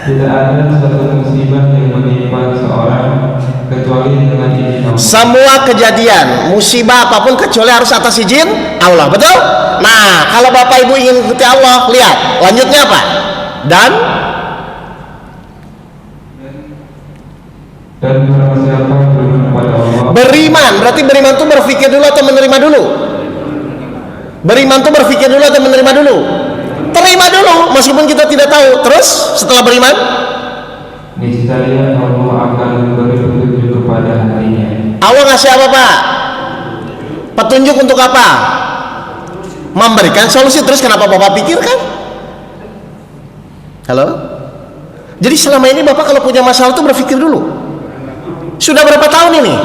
tidak ada satu musibah yang menimpa seorang kecuali dengan izin Allah. Semua kejadian, musibah apapun kecuali harus atas izin Allah, betul? Nah, kalau Bapak Ibu ingin ikuti Allah, lihat lanjutnya apa? Dan barang siapa beriman kepada Allah, beriman, berarti beriman itu berpikir dulu atau menerima dulu? Beriman itu berpikir dulu atau menerima dulu? Terima dulu, meskipun kita tidak tahu. Terus setelah beriman, niscaya Allah akan memberi petunjuk kepada hatinya. Allah ngasih apa Pak? Petunjuk untuk apa? Memberikan solusi. Terus kenapa Bapak pikirkan? Halo? Jadi selama ini Bapak kalau punya masalah itu berpikir dulu. Sudah berapa tahun ini?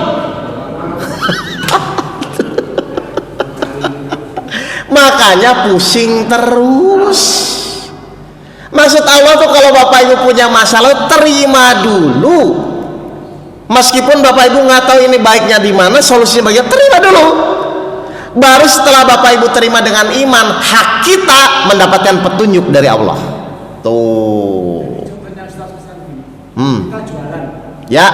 Makanya pusing terus. Maksud Allah tuh kalau Bapak Ibu punya masalah, terima dulu. Meskipun Bapak Ibu nggak tahu ini baiknya di mana, solusinya bagian, terima dulu. Baru setelah Bapak Ibu terima dengan iman, hak kita mendapatkan petunjuk dari Allah. Tuh. Contohnya Ustaz Ustaz, Hmm. kita jualan, Ya.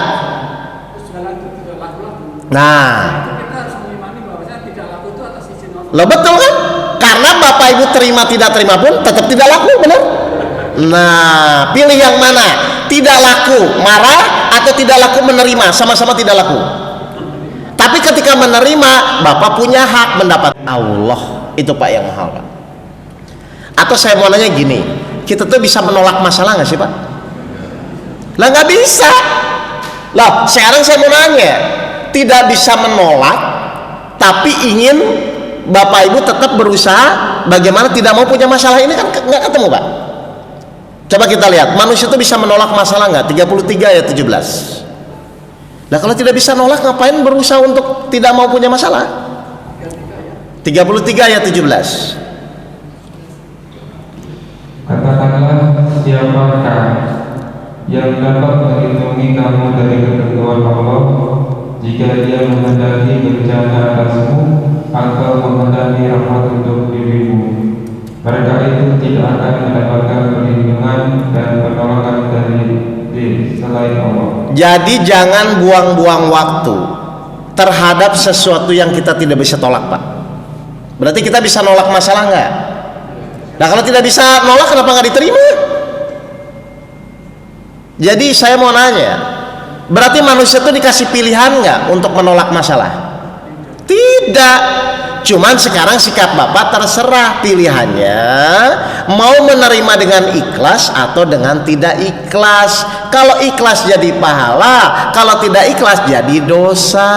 terus jualan itu tidak laku-laku. Nah, Itu kita harus mengimani bahwasanya tidak laku itu atas izin Allah. lo betul kan? Karena Bapak Ibu terima tidak terima pun tetap tidak laku, benar? Nah, pilih yang mana? Tidak laku marah atau tidak laku menerima? Sama-sama tidak laku. Tapi ketika menerima, Bapak punya hak mendapat Allah. Itu Pak yang mahal Pak. Atau saya mau nanya gini, kita tuh bisa menolak masalah nggak sih Pak? Lah nggak bisa. Lah sekarang saya mau nanya, tidak bisa menolak, tapi ingin Bapak Ibu tetap berusaha bagaimana tidak mau punya masalah ini, kan nggak ketemu Pak. Coba kita lihat, manusia itu bisa menolak masalah nggak? 33 ayat 17. Nah kalau tidak bisa nolak, ngapain berusaha untuk tidak mau punya masalah? 33 ayat 17. Katakanlah, siapakah yang dapat melindungi kamu dari ketentuan Allah jika dia menghendaki bencana atasmu atau menghendaki rahmat untuk dirimu? Mereka itu tidak akan mendapatkan perlindungan dan pertolongan dari selain Allah. Jadi jangan buang-buang waktu terhadap sesuatu yang kita tidak bisa tolak Pak. Berarti kita bisa nolak masalah nggak? Nah kalau tidak bisa nolak, kenapa nggak diterima? Jadi saya mau nanya, berarti manusia itu dikasih pilihan nggak untuk menolak masalah? Tidak. Cuman sekarang sikap Bapak terserah, pilihannya mau menerima dengan ikhlas atau dengan tidak ikhlas. Kalau ikhlas jadi pahala, kalau tidak ikhlas jadi dosa.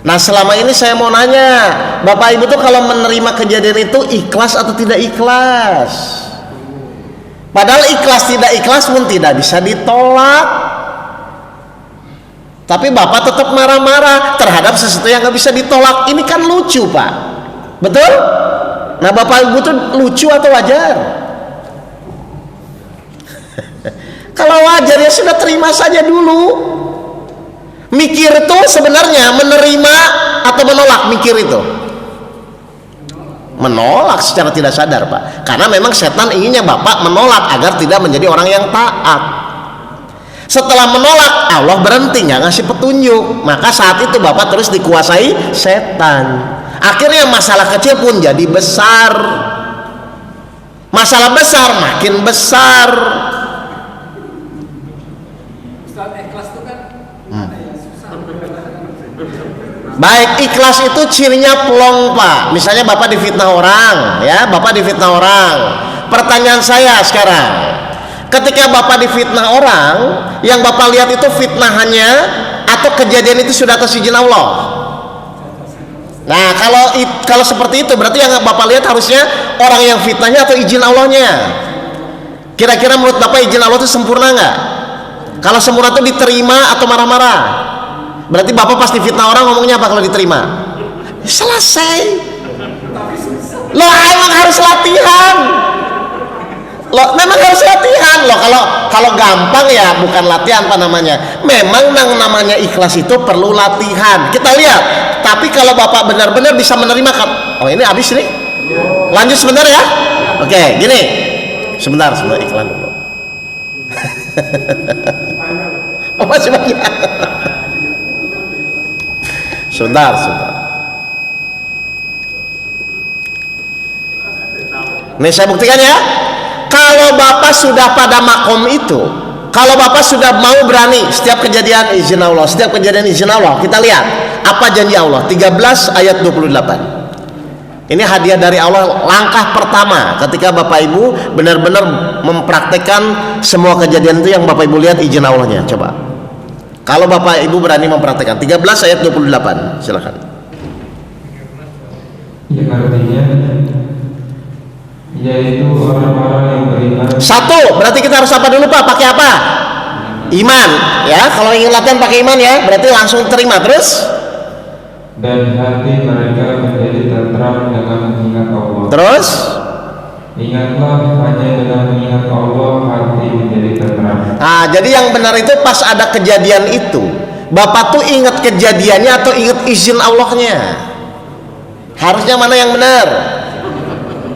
Nah selama ini saya mau nanya, Bapak Ibu tuh kalau menerima kejadian itu ikhlas atau tidak ikhlas? Padahal ikhlas tidak ikhlas pun tidak bisa ditolak. Tapi Bapak tetap marah-marah terhadap sesuatu yang nggak bisa ditolak. Ini kan lucu Pak, betul? Nah Bapak Ibu tuh lucu atau wajar? Kalau wajar ya sudah terima saja dulu. Mikir itu sebenarnya menerima atau menolak, mikir itu menolak secara tidak sadar Pak, karena memang setan inginnya Bapak menolak agar tidak menjadi orang yang taat. Setelah menolak, Allah berhenti nggak ngasih petunjuk, maka saat itu Bapak terus dikuasai setan. Akhirnya masalah kecil pun jadi besar, masalah besar makin besar. Ustaz, ikhlas itu kan gimana ya, susah. Baik, ikhlas itu cirinya plong Pak. Misalnya Bapak difitnah orang, ya Bapak difitnah orang. Pertanyaan saya sekarang, ketika Bapak difitnah orang, yang Bapak lihat itu fitnahannya atau kejadian itu sudah atas izin Allah? Nah kalau seperti itu berarti yang Bapak lihat harusnya orang yang fitnahnya atau izin Allahnya. Kira-kira menurut Bapak izin Allah itu sempurna nggak? Kalau sempurna itu diterima atau marah-marah? Berarti bapak pasti fitnah orang, ngomongnya apa kalau diterima? Selesai. Lo emang harus latihan. Lo memang harus latihan. Lo kalau gampang ya bukan latihan, apa namanya? Memang yang namanya ikhlas itu perlu latihan. Kita lihat. Tapi kalau bapak benar-benar bisa menerima, oh ini habis nih. Lanjut sebentar ya. Oke, gini. Sebentar iklan dulu. Oh masih banyak. Sebentar. Nih saya buktikan ya. Kalau bapak sudah pada makom itu, kalau bapak sudah mau berani setiap kejadian izin Allah, kita lihat apa janji Allah. 13 ayat 28. Ini hadiah dari Allah, langkah pertama ketika bapak ibu benar-benar mempraktekkan semua kejadian itu yang bapak ibu lihat izin Allahnya. Coba kalau bapak ibu berani mempraktekkan 13 ayat 28, silakan. Yang artinya yaitu orang-orang yang beriman. Satu, berarti kita harus apa dulu Pak? Pakai apa? Iman ya. Kalau ingin latihan pakai iman ya, berarti langsung terima. Terus? Dan hati mereka menjadi tentram dengan mengingat Allah. Terus? Ingatlah hanya dengan mengingat Allah hati menjadi tentram. Nah, jadi yang benar itu pas ada kejadian itu, bapak tuh ingat kejadiannya atau ingat izin Allahnya? Harusnya mana yang benar?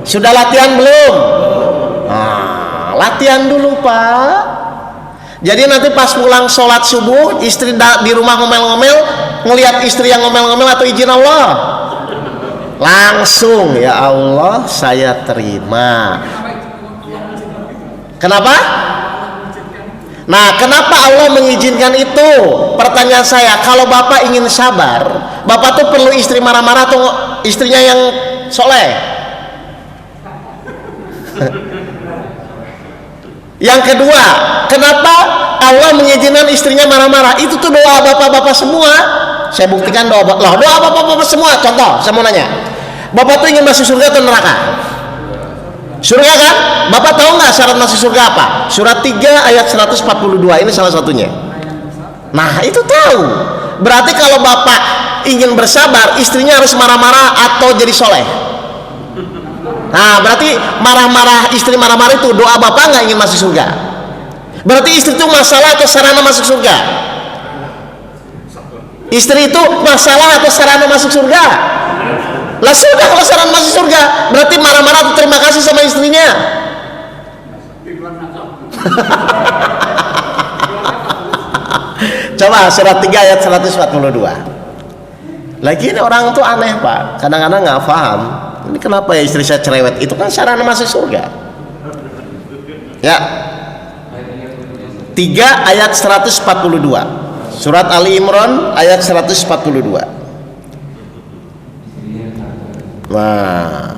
Sudah latihan belum? Nah, latihan dulu Pak. Jadi nanti pas pulang sholat subuh, istri di rumah ngomel-ngomel, ngelihat istri yang ngomel-ngomel atau izin Allah, langsung ya Allah saya terima. Kenapa? Nah, kenapa Allah mengizinkan itu? Pertanyaan saya, kalau bapak ingin sabar, bapak tuh perlu istri marah-marah atau istrinya yang soleh? Yang kedua, kenapa Allah mengizinkan istrinya marah-marah? Itu tuh doa bapak-bapak semua. Saya buktikan doa bapak-bapak semua. Contoh, saya mau nanya, bapak tuh ingin masuk surga atau neraka? Surga kan? Bapak tahu nggak syarat masuk surga apa? Surat 3 ayat 142, ini salah satunya. Nah itu tahu. Berarti kalau bapak ingin bersabar, istrinya harus marah-marah atau jadi soleh. Nah berarti marah-marah, istri marah-marah itu doa bapak nggak ingin masuk surga. Berarti istri itu masalah atau sarana masuk surga? Istri itu masalah atau sarana masuk surga? Lah sudah, kalau sarana masuk surga berarti marah-marah atau terima kasih sama istrinya. Coba surat 3 ayat 142. Lagi ini orang tuh aneh Pak, kadang-kadang nggak paham. Ini kenapa ya istri saya cerewet? Itu kan sarana masuk surga. Ya. 3 ayat 142. Surat Ali Imran ayat 142. Nah,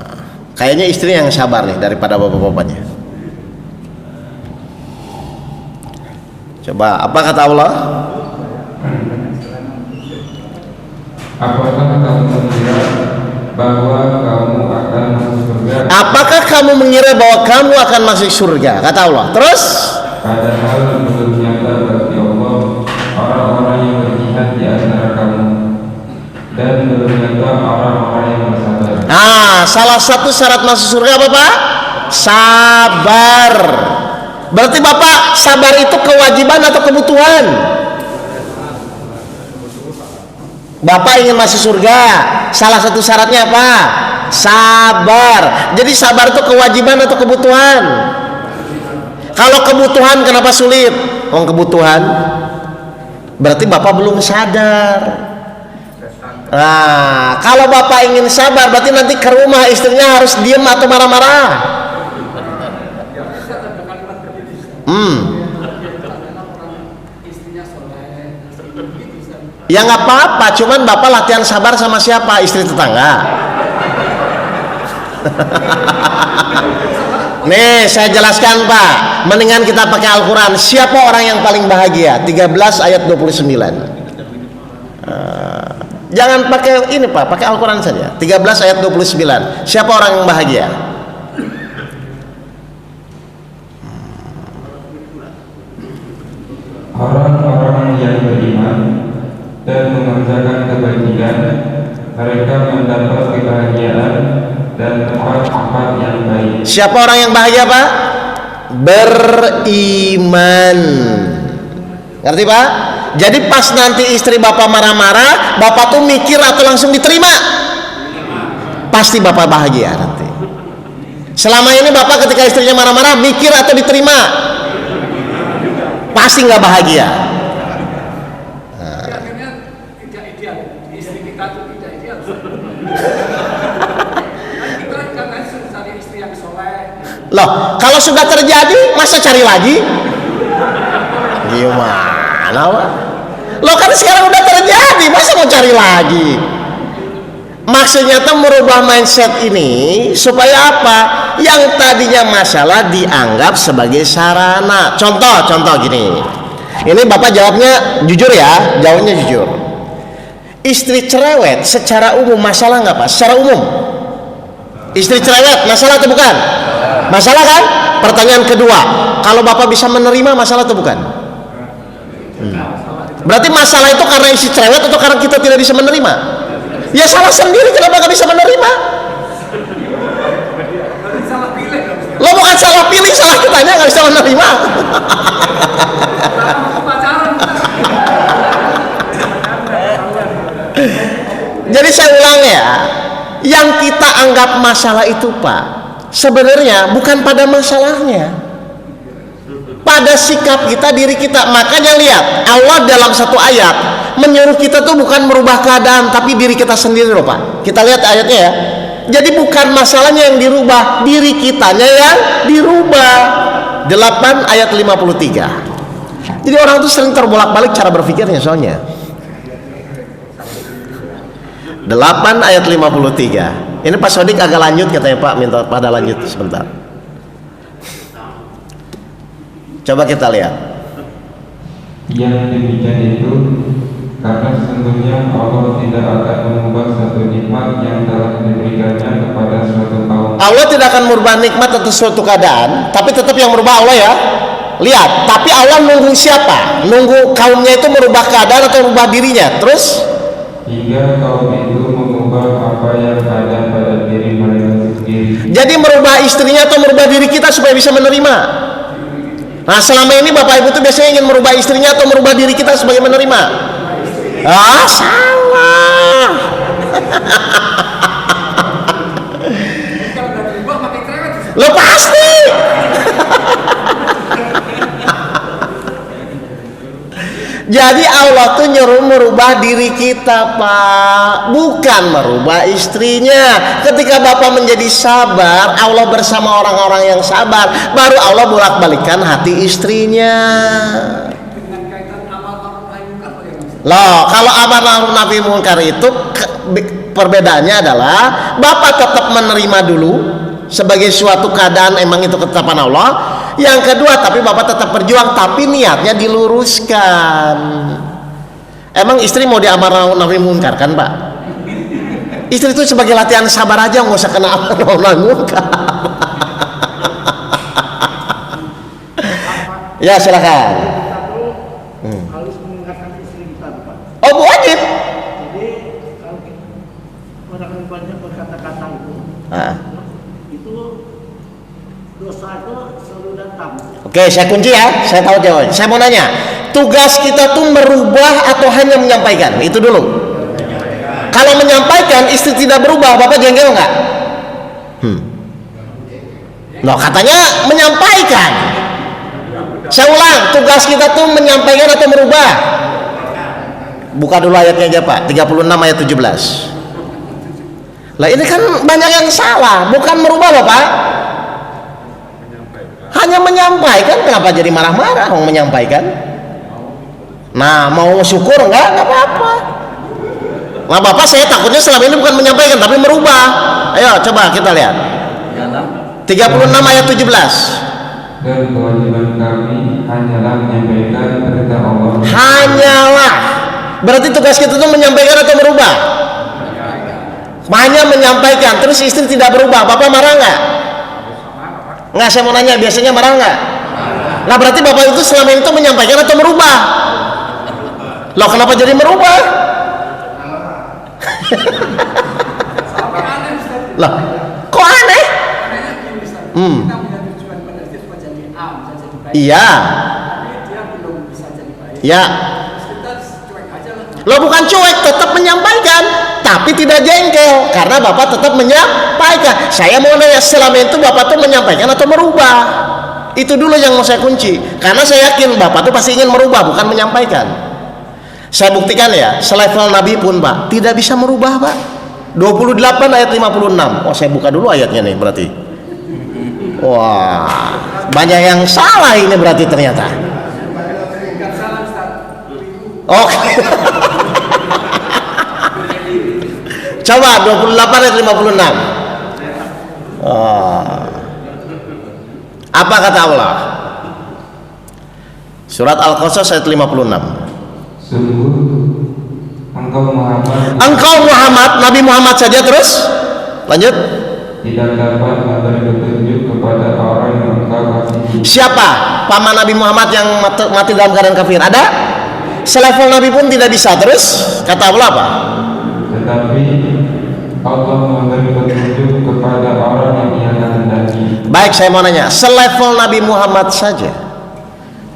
kayaknya istri yang sabar nih daripada bapak-bapaknya. Coba apa kata Allah? Apakah kamu mengira bahwa kamu akan masuk surga? Apakah kamu mengira bahwa kamu akan masuk surga? Kata Allah. Terus? Padahal belum nyata bagi Allah orang-orang yang berjihad di antara kamu, dan belum nyata orang-orang yang bersabar. Nah, salah satu syarat masuk surga apa Pak? Sabar. Berarti Bapak sabar itu kewajiban atau kebutuhan? Bapak ingin masuk surga, salah satu syaratnya apa? Sabar. Jadi sabar itu kewajiban atau kebutuhan? Kalau kebutuhan kenapa sulit? Kebutuhan berarti Bapak belum sadar. Nah, kalau Bapak ingin sabar berarti nanti ke rumah istrinya harus diem atau marah-marah? Ya nggak apa-apa, cuman Bapak latihan sabar sama siapa? Istri tetangga. Nih saya jelaskan Pak, mendingan kita pakai Al-Quran. Siapa orang yang paling bahagia? 13 ayat 29. Jangan pakai ini Pak, pakai Al-Quran saja. 13 ayat 29. Siapa orang yang bahagia? Orang-orang yang beriman dan mereka mendapat kebahagiaan dan tempat-tempat yang baik. Siapa orang yang bahagia, Pak? Beriman. Ngerti, Pak? Jadi pas nanti istri Bapak marah-marah, Bapak tuh mikir atau langsung diterima? Pasti Bapak bahagia nanti. Selama ini Bapak ketika istrinya marah-marah mikir atau diterima? Pasti nggak bahagia. Akhirnya tidak ideal. Istri kita itu tidak ideal. Kita kan cari istri yang soleh. Loh, kalau sudah terjadi masa cari lagi? Gimana, Pak? Loh, kan sekarang udah terjadi, masa mau cari lagi? Maksudnya tuh merubah mindset ini supaya apa? Yang tadinya masalah dianggap sebagai sarana. Contoh gini. Ini Bapak jawabnya jujur ya, jawabnya jujur. Istri cerewet secara umum masalah nggak, Pak? Secara umum. Istri cerewet masalah atau bukan? Masalah kan? Pertanyaan kedua, kalau Bapak bisa menerima masalah atau bukan? Berarti masalah itu karena istri cerewet atau karena kita tidak bisa menerima? Ya salah sendiri, kenapa nggak bisa menerima? Salah pilih. Lo bukan salah pilih, salah kitanya nggak bisa menerima. Jadi saya ulang ya, yang kita anggap masalah itu, Pak, sebenarnya bukan pada masalahnya, pada sikap kita, diri kita. Makanya lihat, Allah dalam satu ayat menyuruh kita tuh bukan merubah keadaan, tapi diri kita sendiri loh, Pak. Kita lihat ayatnya ya. Jadi bukan masalahnya yang dirubah, diri kitanya yang dirubah. 8 ayat 53. Jadi orang tuh sering terbolak-balik cara berpikirnya soalnya. 8 ayat 53. Ini Pak Sodik agak lanjut katanya, Pak, minta pada lanjut sebentar. Coba kita lihat. Yang demikian itu karena sesungguhnya Allah tidak akan mengubah satu nikmat yang telah diberikannya kepada suatu kaum. Allah tidak akan merubah nikmat atau suatu keadaan, tapi tetap yang merubah Allah ya. Lihat, tapi Allah nunggu siapa? Nunggu kaumnya itu merubah keadaan atau merubah dirinya? Terus Hingga kaum itu mengubah apa yang ada pada diri mereka sendiri. jadi merubah istrinya atau merubah diri kita supaya bisa menerima. Nah, selama ini Bapak Ibu itu biasanya ingin merubah istrinya atau merubah diri kita supaya menerima. Ah, salah. Kalau nggak dirubah pakai cerewet. Lo pasti. Jadi Allah tuh nyuruh merubah diri kita, Pak, bukan merubah istrinya. Ketika Bapak menjadi sabar, Allah bersama orang-orang yang sabar, baru Allah bolak-balikan hati istrinya. Dengan kaitan amal ma'ruf nahi munkar bagaimana? Loh, kalau amar ma'ruf nahi munkar itu perbedaannya adalah Bapak tetap menerima dulu sebagai suatu keadaan, emang itu ketetapan Allah. Yang kedua, tapi Bapak tetap berjuang, tapi niatnya diluruskan. Emang istri mau diamar ma'ruf nahi munkar kan, Pak? Istri itu sebagai latihan sabar aja, nggak usah kena amar ma'ruf nahi munkar. Ya, silakan. Harus mengingatkan istri kita, Pak. Oh, wajib. Jadi kalau orang banyak berkata-kata itu dosa itu selalu datang. Oke, saya kunci ya. Saya tahu jawabannya. Saya mau nanya, tugas kita tuh merubah atau hanya menyampaikan? Itu dulu. Kalau menyampaikan, istri tidak berubah, Bapak jengkel nggak? Loh, katanya menyampaikan. Saya ulang, tugas kita tuh menyampaikan atau merubah? Buka dulu ayatnya aja, Pak. 36 ayat 17. Lah, ini kan banyak yang salah, bukan merubah loh, Pak. Hanya menyampaikan, kenapa jadi marah-marah mau menyampaikan? Nah, mau syukur enggak apa-apa. Nah, Bapak, saya takutnya selama ini bukan menyampaikan tapi merubah. Ayo coba kita lihat. 36 ayat 17. Dan kewajiban kami hanyalah menyampaikan perintah Allah. Hanyalah. Berarti tugas kita itu menyampaikan atau merubah? Hanya menyampaikan, terus istri tidak berubah. Bapak marah nggak? Nggak, saya mau nanya, biasanya marah nggak? Nah, berarti Bapak itu selama ini tuh menyampaikan atau merubah? Loh, kenapa jadi merubah? Sampai aneh Ustaz. Lah, kok aneh? Anehnya gini Ustaz. Kita punya tujuan pada dia supaya jadi A, bisa jadi baik. Iya. Tapi dia belum bisa jadi baik. Ya. Terus kita cuek aja lah. Lo bukan cuek, tetap menyampaikan, tapi tidak jengkel karena Bapak tetap menyampaikan. Saya mau nanya, selama itu Bapak tuh menyampaikan atau merubah? Itu dulu yang mau saya kunci. Karena saya yakin Bapak tuh pasti ingin merubah, bukan menyampaikan. Saya buktikan ya, selevel Nabi pun Pak tidak bisa merubah Pak. 28 ayat 56. Oh, saya buka dulu ayatnya nih berarti. Wah, banyak yang salah ini berarti ternyata. Enggak salah Ustaz. Oke. Coba 28 ayat 56. Apa kata Allah? Surat Al-Qasas ayat 56. Sungguh Engkau Muhammad, Nabi Muhammad saja terus. Lanjut. tidak dapat memberi petunjuk kepada orang yang engkau kasihi. Siapa paman Nabi Muhammad yang mati dalam keadaan kafir? Ada? Selevel Nabi pun tidak bisa. Terus kata Allah apa? Tetapi Allah memberi petunjuk kepada orang yang Ia kehendaki. Baik, saya mau nanya, selevel Nabi Muhammad saja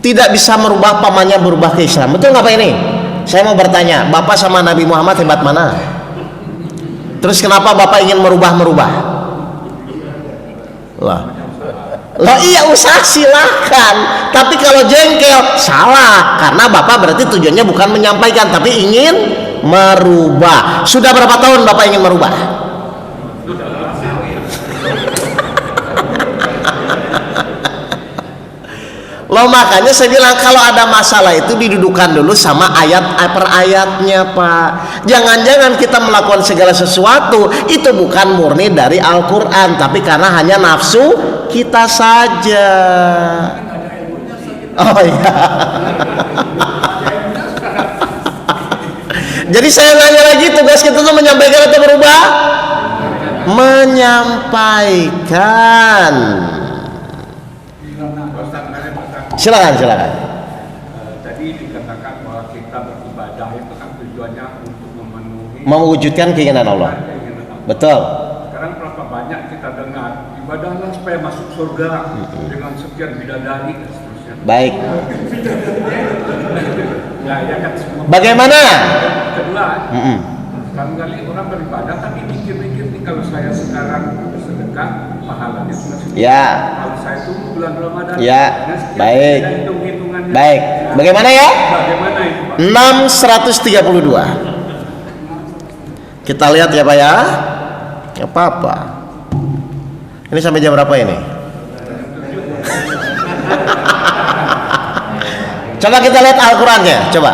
tidak bisa merubah pamannya berubah ke Islam. Betul nggak Pak ini? Saya mau bertanya, Bapak sama Nabi Muhammad hebat mana? Terus kenapa Bapak ingin merubah-merubah? Lah iya, usaha silakan. Tapi kalau jengkel salah, karena Bapak berarti tujuannya bukan menyampaikan tapi ingin merubah. Sudah berapa tahun Bapak ingin merubah? Loh, makanya saya bilang kalau ada masalah itu didudukan dulu sama ayat per ayatnya Pak. Jangan-jangan kita melakukan segala sesuatu itu bukan murni dari Al-Quran, tapi karena hanya nafsu kita saja. Oh iya. Jadi saya nanya lagi, tugas kita tuh menyampaikan atau berubah? Menyampaikan. Silakan. Tadi dikatakan bahwa kita beribadah itu kan tujuannya untuk memenuhi Mewujudkan keinginan Allah. keinginan Allah. Betul. Sekarang berapa banyak kita dengar ibadahlah supaya masuk surga dengan sekian bidadari dan seterusnya. Baik. Ya kan semua. Bagaimana? Kedua, kali orang beribadah tapi mikir-mikir nih, kalau saya sekarang bersedekah pahalanya sudah sekian. Ya. Kalau saya tunggu bulan Ramadan. Ya. sekian, Baik. ada hitung-hitungannya. Baik. Bagaimana ya? Bagaimana itu Pak? 632. Kita lihat ya Pak ya. Ya apa-apa. Ini sampai jam berapa ini? Coba kita lihat Al-Qurannya. Coba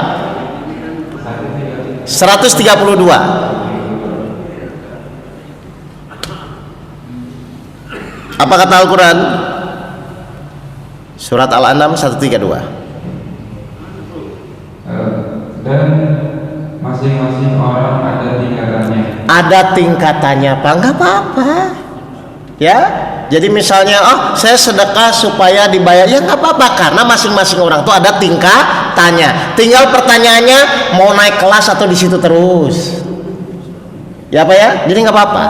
132. Apa kata Al-Quran? Surat Al-An'am 132. Dan masing-masing orang ada tingkatannya. Ada tingkatannya Pak, nggak apa-apa ya. Jadi misalnya, oh saya sedekah supaya dibayar, ya nggak apa-apa, karena masing-masing orang tuh ada tingkatannya. Tinggal pertanyaannya mau naik kelas atau di situ terus, ya Pak ya. Jadi nggak apa-apa,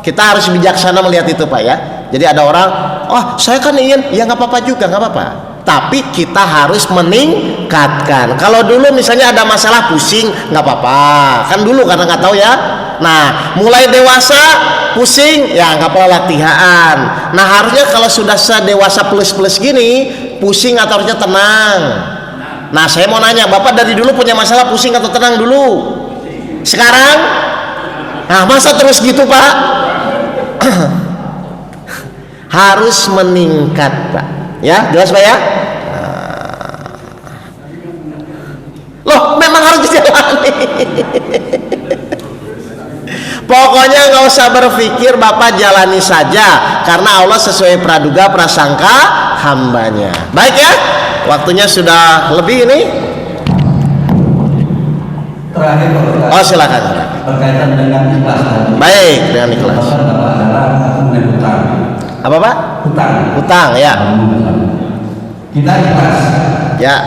kita harus bijaksana melihat itu Pak ya. Jadi ada orang, oh saya kan ingin, ya nggak apa-apa juga, nggak apa-apa. Tapi kita harus meningkatkan. Kalau dulu misalnya ada masalah pusing, nggak apa-apa, kan dulu karena nggak tahu ya. Nah, mulai dewasa pusing, ya nggak apa latihan. Nah, harusnya kalau sudah sedewasa plus gini, pusing atau harusnya tenang. Nah, saya mau nanya, Bapak dari dulu punya masalah pusing atau tenang dulu? Sekarang? Nah, masa terus gitu Pak? Harus meningkat Pak. Ya, jelas Pak ya? Loh, memang harus dijalani. Pokoknya nggak usah berpikir, Bapak jalani saja, karena Allah sesuai praduga prasangka hambanya. Baik ya, waktunya sudah lebih ini. Terakhir Pak Ustaz. Oh silakan. Berkaitan dengan ikhlas tadi. Baik, dengan ikhlas. Bapak adalah mengenai hutang. Apa Pak? Hutang. Hutang ya. Kita ikhlas. Ya.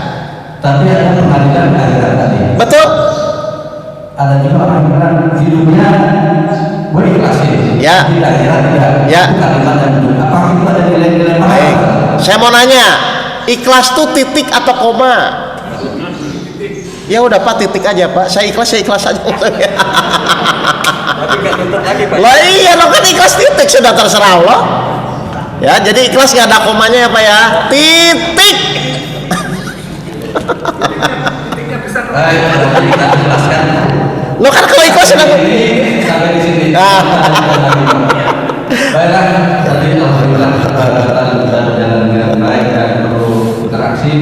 Tapi ada pengadilan akhirat tadi. Betul. ada juga orang yang bilang hidupnya gue ikhlasin. Ya. Tidak, tidak. Ya. Kalimat yang betul. Apakah itu ada nilai-nilai Baik. mahal? Saya mau nanya, ikhlas tuh titik atau koma? Ya udah Pak, titik aja Pak. Saya ikhlas aja. Tapi nggak tutup lagi Pak. Lah iya, lo kan ikhlas titik, sudah terserah Allah. Ya, jadi ikhlas nggak ada komanya ya Pak ya. Titik. Titiknya bisa Baik, kita jelaskan. Lo kan kalau ikhlas sudah. Ini sampai di sini. Ah. Baiklah, tadi alhamdulillah kita berjalan dengan baik dan perlu interaksi.